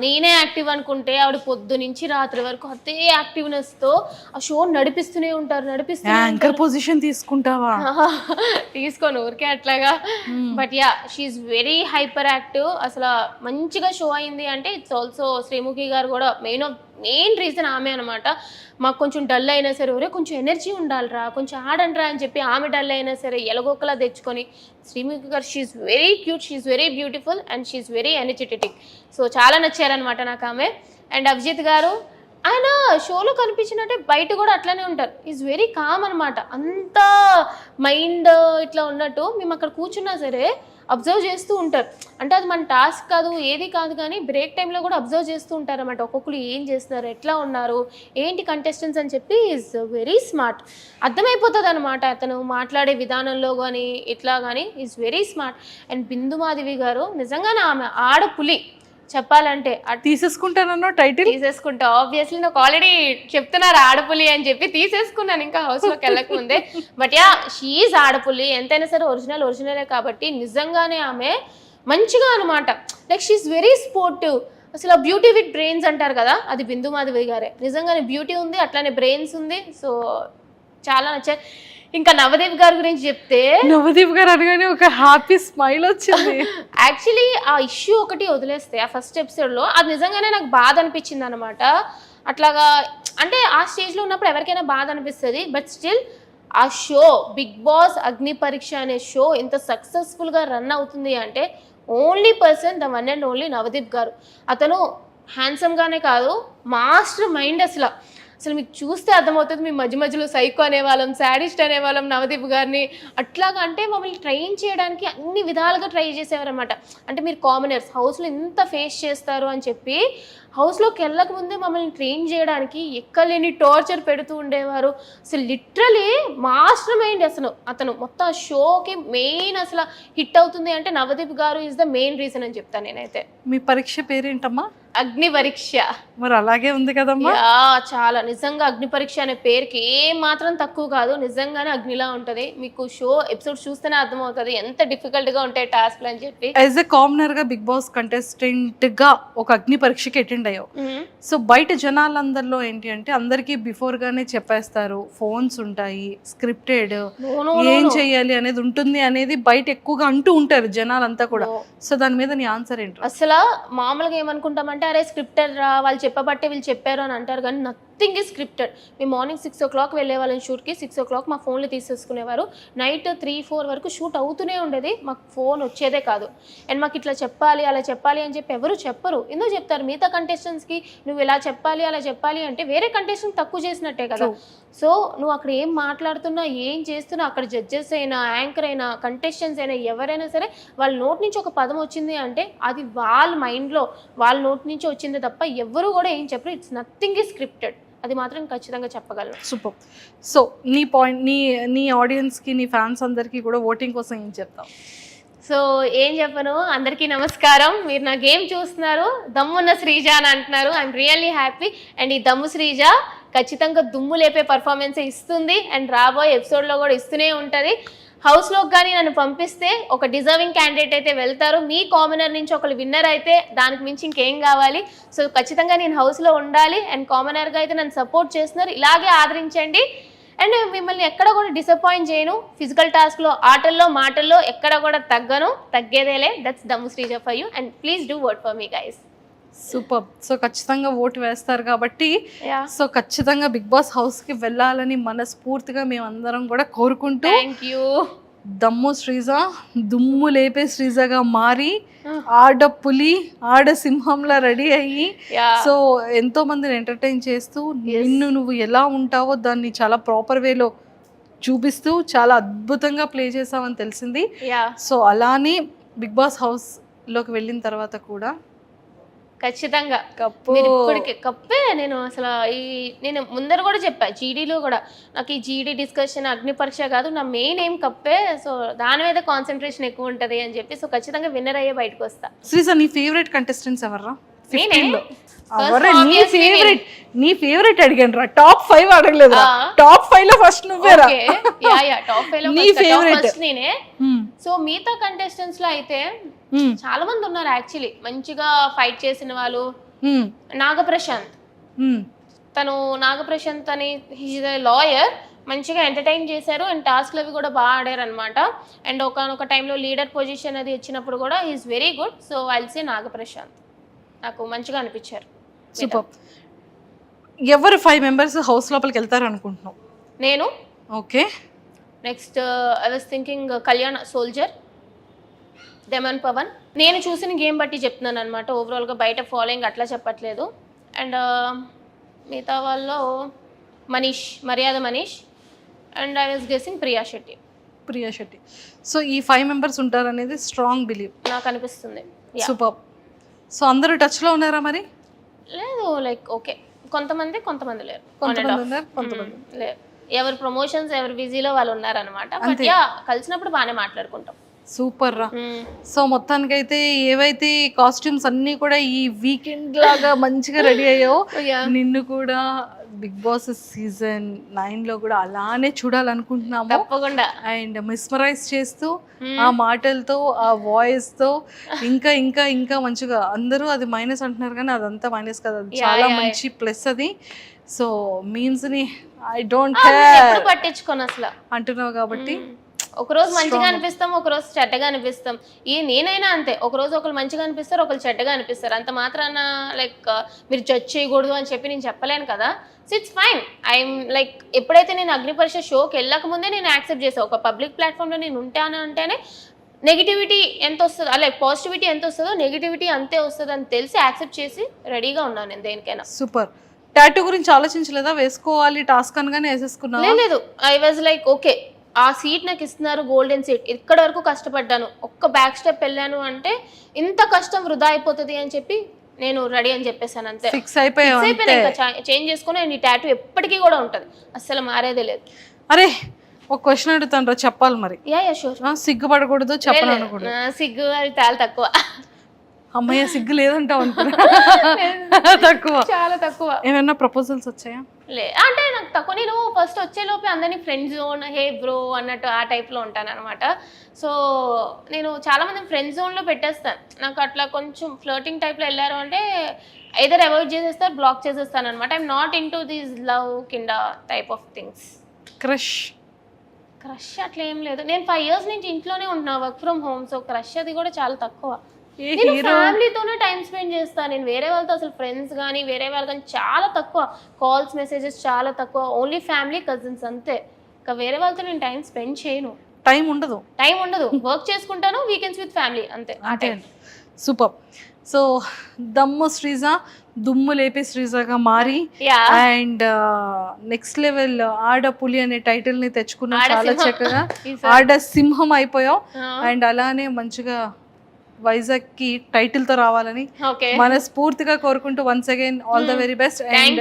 నేనే యాక్టివ్ అనుకుంటే ఆవిడ పొద్దు నుంచి రాత్రి వరకు అదే యాక్టివ్నెస్తో ఆ షో నడిపిస్తూనే ఉంటారు. యాంకర్ పొజిషన్ తీసుకుంటావా? తీసుకోను ఊరికే అట్లాగా. But yeah she's very hyper active. అసలు మంచిగా షో అయింది అంటే ఇట్స్ ఆల్సో శ్రీముఖి గారు కూడా మెయిన్ రీజన్ ఆమె అనమాట. మాకు కొంచెం డల్ అయినా సరే ఒరే కొంచెం ఎనర్జీ ఉండాలిరా, కొంచెం ఆడండిరా అని చెప్పి ఆమె డల్ అయినా సరే ఎలగొక్కలా తెచ్చుకొని Sreemukhi garu she's very cute, she's very beautiful and she's very energetic. So చాలా నచ్చారనమాట నాకు ఆమె. అండ్ అభిజిత్ గారు ఆయన షోలో కనిపించినట్టే బయట కూడా అట్లానే ఉంటారు. ఈజ్ వెరీ కామ్ అనమాట. అంత మైండ్ ఇట్లా ఉన్నట్టు మేము అక్కడ కూర్చున్నా సరే అబ్జర్వ్ చేస్తూ ఉంటారు. అంటే అది మన టాస్క్ కాదు, ఏది కాదు, కానీ బ్రేక్ టైంలో కూడా అబ్జర్వ్ చేస్తూ ఉంటారు అన్నమాట. ఒక్కొక్కరు ఏం చేస్తున్నారు, ఎట్లా ఉన్నారు, ఏంటి కంటెస్టెంట్స్ అని చెప్పి ఈజ్ వెరీ స్మార్ట్. అర్థమైపోతుంది అనమాట అతను మాట్లాడే విధానంలో కానీ ఇట్లా కానీ is very smart. And Bindu Madhavi garu నిజంగానే ఆమె ఆడపులి చెప్పాలంటే. తీసేసుకుంటానన్నా టైటిల్ తీసేసుకుంటా ఆబ్వియస్లీ. నాకు ఆల్రెడీ చెప్తున్నారు ఆడపులి అని చెప్పి తీసేసుకున్నాను ఇంకా హౌస్లోకి వెళ్ళక ముందే. బట్ యా షీఈ్ ఆడపులి. ఎంతైనా సరే ఒరిజినలే కాబట్టి నిజంగానే ఆమె మంచిగా అనమాట. Like she is very sportive. అసలు బ్యూటీ విత్ బ్రెయిన్స్ అంటారు కదా, అది బిందు మాధవి గారే. నిజంగానే బ్యూటీ ఉంది, అట్లానే బ్రెయిన్స్ ఉంది. సో చాలా నచ్చాయి. ఇంకా నవదీప్ గారి గురించి చెప్తే, నవదీప్ గారు అనగానే ఒక హ్యాపీ స్మైల్ వచ్చింది. యాక్చువల్లీ ఆ ఇష్యూ ఒకటి వదిలేస్తే ఆ ఫస్ట్ ఎపిసోడ్లో అది నిజంగానే నాకు బాధ అనిపించింది అనమాట. అట్లాగా అంటే ఆ స్టేజ్లో ఉన్నప్పుడు ఎవరికైనా బాధ అనిపిస్తుంది. బట్ స్టిల్ ఆ షో బిగ్ బాస్ అగ్ని పరీక్ష అనే షో ఇంత సక్సెస్ఫుల్గా రన్ అవుతుంది అంటే only person the one and only Navdeep గారు. అతను హ్యాండ్సమ్గానే కాదు, మాస్టర్ మైండ్. అసలు మీకు చూస్తే అర్థమవుతుంది. మీ మధ్యలో సైకో అనేవాళ్ళం, శాడిస్ట్ అనేవాళ్ళం నవదీప్ గారిని. అట్లాగా అంటే మమ్మల్ని ట్రైన్ చేయడానికి అన్ని విధాలుగా ట్రై చేసేవారు అనమాట. అంటే మీరు కామనర్స్ హౌస్లో ఇంత ఫేస్ చేస్తారు అని చెప్పి హౌస్లోకి వెళ్ళక ముందే మమ్మల్ని ట్రైన్ చేయడానికి ఎక్కలేని టార్చర్ పెడుతూ ఉండేవారు. అసలు లిటరలీ మాస్టర్ మైండ్. అతను మొత్తం షోకి మెయిన్ అసలు హిట్ అవుతుంది అంటే నవదీప్ గారు ఈజ్ ద మెయిన్ రీజన్ అని చెప్తాను నేనైతే. మీ పరీక్ష పేరేంటమ్మా? అగ్ని పరీక్ష. మరి అలాగే ఉంది కదమ్మా. చాలా నిజంగా అగ్ని పరీక్ష అనే పేరుకి ఏం మాత్రం తక్కువ కాదు. నిజంగానే అగ్నిలా ఉంటది. మీకు షో ఎపిసోడ్ చూస్తేనే అర్థమవుతుంది ఎంత డిఫికల్ట్ గా ఉంటాయి టాస్క్లు అని చెప్పి. యాజ్ ఎ కామనర్ గా బిగ్ బాస్ కంటెస్టెంట్ గా ఒక అగ్ని పరీక్షకి అటెండ్ అయ్యావు. సో బయట జనాలందరిలో ఏంటి అంటే అందరికి బిఫోర్ గానే చెప్పేస్తారు, ఫోన్స్ ఉంటాయి, స్క్రిప్టెడ్, ఏం చెయ్యాలి అనేది ఉంటుంది అనేది బయట ఎక్కువగా అంటూ ఉంటారు జనాలంతా కూడా. సో దాని మీద నీ ఆన్సర్ ఏంటి? అసలు మామూలుగా ఏమనుకుంటామంటే అరే స్క్రిప్టెడ్ రా, వాళ్ళు చెప్పబట్టే వీళ్ళు చెప్పారు అని అంటారు, కానీ నథింగ్ ఈజ్ స్క్రిప్టెడ్. మేము మార్నింగ్ 6 o'clock వెళ్ళే వాళ్ళని షూట్కి. 6 o'clock మా ఫోన్లు తీసేసుకునేవారు. నైట్ 3-4 వరకు షూట్ అవుతూనే ఉండేది. మాకు ఫోన్ వచ్చేదే కాదు. అండ్ మాకు ఇట్లా చెప్పాలి అలా చెప్పాలి అని చెప్పి ఎవరు చెప్పరు. ఎందుకు చెప్తారు? మిగతా కంటెస్టెంట్స్కి నువ్వు ఇలా చెప్పాలి అలా చెప్పాలి అంటే వేరే కంటెస్టెంట్ తక్కువ చేసినట్టే కదా. సో నువ్వు అక్కడ ఏం మాట్లాడుతున్నా, ఏం చేస్తున్నా, అక్కడ జడ్జెస్ అయినా, యాంకర్ అయినా, కంటెస్టెంట్స్ అయినా, ఎవరైనా సరే వాళ్ళ నోటి నుంచి ఒక పదం వచ్చింది అంటే అది వాళ్ళ మైండ్లో వాళ్ళ నోటి నుంచి వచ్చింది తప్ప ఎవరు కూడా ఏం చెప్పరు. It's nothing is scripted. అది మాత్రం ఖచ్చితంగా చెప్పగలను. సూపర్. సో నీ పాయింట్, నీ ఆడియన్స్కి, నీ ఫ్యాన్స్ అందరికీ కూడా ఓటింగ్ కోసం ఏం చెప్తావు? సో ఏం చెప్పను, అందరికీ నమస్కారం. మీరు నా గేమ్ చూస్తున్నారు, దమ్మున్న శ్రీజ అని అంటున్నారు. I'm really happy. అండ్ ఈ దమ్ము శ్రీజ ఖచ్చితంగా దుమ్ము లేపే పర్ఫార్మెన్స్ ఇస్తుంది అండ్ రాబోయే ఎపిసోడ్లో కూడా ఇస్తూనే ఉంటుంది. హౌస్లోకి కానీ నన్ను పంపిస్తే ఒక డిజర్వింగ్ క్యాండిడేట్ అయితే వెళ్తారు. మీ కామనర్ నుంచి ఒకరు విన్నర్ అయితే దానికి మించి ఇంకేం కావాలి. సో ఖచ్చితంగా నేను హౌస్లో ఉండాలి. అండ్ కామనర్గా అయితే నన్ను సపోర్ట్ చేస్తున్నారు, ఇలాగే ఆదరించండి. అండ్ మిమ్మల్ని ఎక్కడ కూడా డిసప్పాయింట్ చేయను. ఫిజికల్ టాస్క్లో, ఆటల్లో, మాటల్లో ఎక్కడ కూడా తగ్గేదేలే. దట్స్ దమ్ము Sreeja for you. And please do work for me guys. Super. So ఖచ్చితంగా ఓటు వేస్తారు కాబట్టి సో ఖచ్చితంగా బిగ్ బాస్ హౌస్కి వెళ్ళాలని మనస్ఫూర్తిగా మేమందరం కూడా కోరుకుంటూ, థ్యాంక్ యూ. దమ్ము శ్రీజ దుమ్ము లేపే శ్రీజగా మారి ఆడ పులి ఆడ సింహంలా రెడీ అయ్యి సో ఎంతో మందిని ఎంటర్టైన్ చేస్తూ నిన్ను నువ్వు ఎలా ఉంటావో దాన్ని చాలా ప్రాపర్ వేలో చూపిస్తూ చాలా అద్భుతంగా ప్లే చేసామని తెలిసింది. యా సో అలానే బిగ్ బాస్ హౌస్లోకి వెళ్ళిన తర్వాత కూడా ఖచ్చితంగా కప్పు మీరు ఇప్పటికే కప్పే. నేను అసలు నేను ముందర కూడా చెప్పా జీడీలో కూడా, నాకు ఈ జీడీ డిస్కషన్ అగ్ని పరీక్ష కాదు, నా మెయిన్ ఏం కప్పే. సో దాని మీద కాన్సన్ట్రేషన్ ఎక్కువ ఉంటుంది అని చెప్పి, సో ఖచ్చితంగా విన్నర్ అయ్యే బయటకు వస్తా. శ్రీజ, నీ ఫేవరెట్ కంటెస్టెంట్స్ ఎవర్రా? నేనే. నీ ఫేవరెట్ అడిగాను రా, టాప్ 5 అడగలేదు. టాప్ 5 లో ఫస్ట్ నువ్వేరా? టాప్ 5 లో నీ ఫేవరెట్ నేనే. సో మిగతా కంటెస్టెంట్స్ లో అయితే చాలా మంది ఉన్నారు యాక్చువల్లీ మంచిగా ఫైట్ చేసిన వాళ్ళు. నాగప్రశాంత్, తను నాగప్రశాంత్ అని హీజ్ ఎ లాయర్, మంచిగా ఎంటర్టైన్ చేశారు అండ్ టాస్క్లు అవి కూడా బాగా ఆడారు అనమాట. అండ్ ఒకనొక టైంలో లీడర్ పొజిషన్ అది వచ్చినప్పుడు కూడా he's very good. So I'll say Nagaprashanth, నాకు మంచిగా అనిపించారు. సూపర్. ఎవరు 5 మెంబర్స్ హౌస్ లోపలికి వెళ్తారు అనుకుంటున్నావు? నేను okay. Next I was thinking Kalyan soldier, demon Pavan. నేను చూసిన గేమ్ బట్టి చెప్తున్నాను అనమాట, ఓవరాల్గా బయట ఫాలోయింగ్ అట్లా చెప్పట్లేదు. అండ్ మిగతా వాళ్ళు మనీష్, మర్యాద Manish, and I was guessing Priya Shetty. So ఈ 5 మెంబర్స్ ఉంటారు అనేది స్ట్రాంగ్ బిలీవ్ నాకు అనిపిస్తుంది. సూపర్. సో అందరూ టచ్లో ఉన్నారా మరి? లేదు, లైక్ ఓకే, కొంతమంది లేరు, కొంతమంది లేరు. ఎవరి ప్రమోషన్స్ ఎవరి బిజీలో వాళ్ళు ఉన్నారనమాట. బట్ యా, కలిసినప్పుడు బాగానే మాట్లాడుకుంటాం. సూపర్ రా. సో మొత్తానికైతే ఏవైతే కాస్ట్యూమ్స్ అన్నీ కూడా ఈ వీకెండ్ లాగా మంచిగా రెడీ అయ్యావు, నిన్ను కూడా బిగ్ బాస్ సీజన్ 9 లో కూడా అలానే చూడాలనుకుంటున్నాము తప్పకుండా. అండ్ మిస్మరైజ్ చేస్తూ ఆ మాటలతో, ఆ వాయిస్ తో ఇంకా ఇంకా ఇంకా మంచిగా. అందరూ అది మైనస్ అంటున్నారు కానీ అదంతా మైనస్ కదా, చాలా మంచి ప్లస్ అది. సో మీమ్స్ ని ఐ డోంట్ కేర్ పట్టించుకోను అసలు అంటున్నావు కాబట్టి ఒకరోజు మంచిగా అనిపిస్తాం, ఒకరోజు చెడ్డగా అనిపిస్తాం. నేనైనా అంతే, ఒకరోజు ఒకరు మంచిగా అనిపిస్తారు, ఒకరు చెడ్డగా అనిపిస్తారు. అంత మాత్రాన లైక్ మీరు జడ్జ్ చేయకూడదు అని చెప్పి నేను చెప్పలేను కదా. So it's fine. I'm like ఎప్పుడైతే నేను అగ్ని పరీక్ష షోకి వెళ్ళక ముందే నేను యాక్సెప్ట్ చేసాను, ఒక పబ్లిక్ ప్లాట్ఫామ్లో నేను ఉంటాను అంటేనే నెగిటివిటీ ఎంత వస్తుందో, లైక్ పాజిటివిటీ ఎంత వస్తుందో నెగిటివిటీ అంతే వస్తుంది అని తెలిసి యాక్సెప్ట్ చేసి రెడీగా ఉన్నాను నేను దేనికైనా. సూపర్. టాటూ గురించి ఆలోచించలేదా? వేసుకోవాలి టాస్క్ అనగానే వేసేసుకున్నా? లేదు, ఐ వాజ్ లైక్ ఓకే, ఆ సీట్ నాకు ఇస్తున్నారు, గోల్డెన్ సీట్, ఇక్కడ వరకు కష్టపడ్డాను, ఒక్క బ్యాక్ స్టెప్ వెళ్ళాను అంటే ఇంత కష్టం వృధా అయిపోతుంది అని చెప్పి నేను రెడీ అని చెప్పేసాను అంతే. ఫిక్స్ అయిపోయాను. చేంజ్ చేసుకుని నీ టాటూ ఎప్పటికీ కూడా ఉంటుంది, అస్సలు మారేదే లేదు. అరే ఒక క్వశ్చన్ అడుగుతాను రా, చెప్పాలి మరి. Yeah sure. సిగ్గుపడకూడదు, చెప్పాలనకూడదు. సిగ్గు అది చాలా తక్కువ. అమ్మయ్య సిగ్గు లేదంటావు అనుకున్నా. తక్కువ, చాలా తక్కువ. ఏమైనా ప్రపోజల్స్ వచ్చాయా? అంటే నాకు తక్కువ. నేను ఫస్ట్ వచ్చేలోపే అందరినీ ఫ్రెండ్ జోన్, హే బ్రో అన్నట్టు ఆ టైప్లో ఉంటాను అనమాట. సో నేను చాలా మంది ఫ్రెండ్ జోన్లో పెట్టేస్తాను. నాకు అట్లా కొంచెం ఫ్లర్టింగ్ టైప్లో వెళ్ళారు అంటే ఐదర్ అవాయిడ్ చేసేస్తారు, బ్లాక్ చేసేస్తాను అనమాట. I'm not in to these love కింద టైప్ ఆఫ్ థింగ్స్. క్రష్ అట్లా ఏం లేదు. నేను 5 years నుంచి ఇంట్లోనే ఉంటున్నా, work from home. So crush అది కూడా చాలా తక్కువ. నేను ఫ్యామిలీతోనే టైం స్పెండ్ చేస్తాను. నేను వేరే వాళ్ళతో అసలు ఫ్రెండ్స్ కానీ వేరే వాళ్ళు కానీ చాలా తక్కువ, కాల్స్ మెసేజెస్ చాలా తక్కువ. ఓన్లీ ఫ్యామిలీ, కజిన్స్ అంతే. ఇంకా వేరే వాళ్ళతో నేను టైం స్పెండ్ చేయను. టైం ఉండదు, వర్క్ చేసుకుంటాను, వీకెండ్స్ విత్ ఫ్యామిలీ అంతే. సూపర్. సో దమ్ము శ్రీజ దుమ్ము లేపే శ్రీజగా మారి అండ్ నెక్స్ట్ లెవెల్ ఆడ పులి అనే టైటిల్ ని తెచ్చుకున్నా, చాలా చక్కగా ఆడ సింహం అయిపోయావు. అండ్ అలానే మంచిగా వైజాగ్ కి టైటిల్ తో రావాలని మనస్ఫూర్తిగా కోరుకుంటూ once again all the very best. And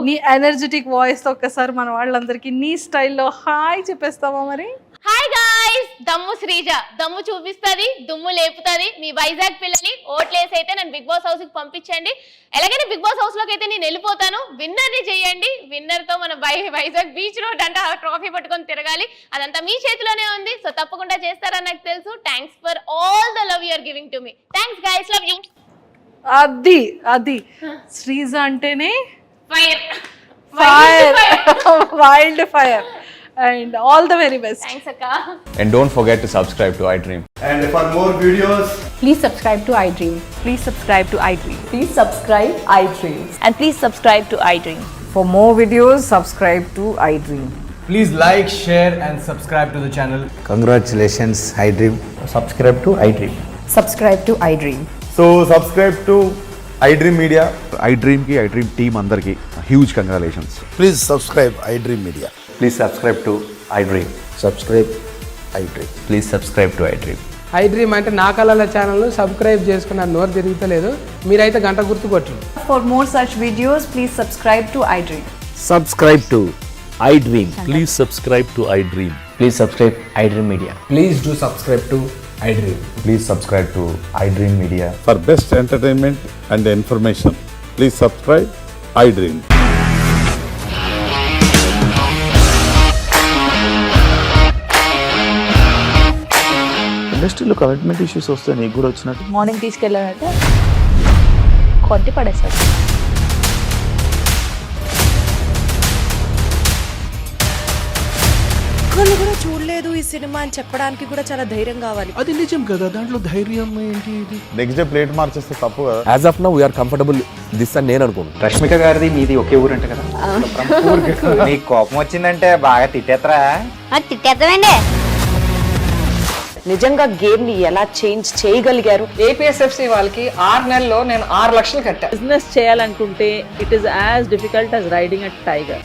నీ ఎనర్జెటిక్ వాయిస్ తో ఒక్కసారి మన వాళ్ళందరికీ నీ స్టైల్లో హాయ్ చెప్పేస్తావా మరి? హాయ్ గాయ్స్, దమ్ము శ్రీజ దమ్ము చూపిస్తుంది, దుమ్ము లేపుతుంది. మీ వైజాగ్ పిల్లని ఓట్లేసి అయితే నన్ను బిగ్ బాస్ హౌస్ కి పంపించండి. ఎలాగైనా బిగ్ బాస్ హౌస్ లోకి అయితే నేను వెళ్ళిపోతాను. విన్నర్ ని చేయండి. విన్నర్ తో మన వైజాగ్ బీచ్ రోడ్ అంటే ట్రోఫీ పట్టుకొని తిరగాలి. అదంతా మీ చేతిలోనే ఉంది. సో తప్పకుండా చేస్తారని నాకు తెలుసు. Thanks for all the love you are giving to me. Thanks guys, love you. అది శ్రీజ అంటేనే fire, wild fire. And all the very best. Thanks Akka. And don't forget to subscribe to iDream. And for more videos, please subscribe to iDream. Please subscribe to iDream. Please subscribe iDream. And please subscribe to iDream. For more videos, subscribe to iDream. please like, share and subscribe to the channel. Congratulations, iDream. Subscribe to iDream. Subscribe to iDream. So subscribe to iDream Media. iDream ki iDream team andarki huge congratulations. Please subscribe iDream Media. Please subscribe to iDream. Subscribe iDream. Please subscribe to iDream. I dream అంటే నా కళల ఛానల్ను subscribe చేసుకున్న నోరు తిరుగుతలేదు, మీరైతే గంట గుర్తు కొట్టండి. For more such videos, please subscribe to iDream. Subscribe to iDream. Please subscribe to iDream. Please subscribe iDream Media. Please do subscribe to iDream. Please subscribe to iDream Media. For best entertainment and information, please subscribe iDream. ఇండస్ట్రీలో commitment issues వస్తే నీకు కూడా వచ్చినట్టు morning తీసుకెళ్ళాలంటే కొట్టి పడేసాడు. ఒక్కళ్ళు కూడా చూడలేదు ఈ సినిమా అని చెప్పడానికి కూడా చాలా ధైర్యం కావాలి. అది నిజం కదా, దాంట్లో ధైర్యం ఏంటి? ఇది నెక్స్ట్ డే ప్లేట్ మార్చేస్తే తప్పు కదా. As of now we are comfortable this అని నేను అనుకుంటున్నాను. రష్మిక గారిది మీది ఒకే ఊరంట కదా. నీకు కోపం వచ్చిందంటే బాగా తిట్టేత్తరా? తిట్టేద్దామండి. నిజంగా గేమ్ ని ఎలా చేంజ్ చేయగలిగారు? ఏపీఎస్ఎఫ్సి వాళ్ళకి 6 నెలల్లో నేను 6 లక్షలు కట్టా. బిజినెస్ చేయాలనుకుంటే it is as difficult as riding a tiger.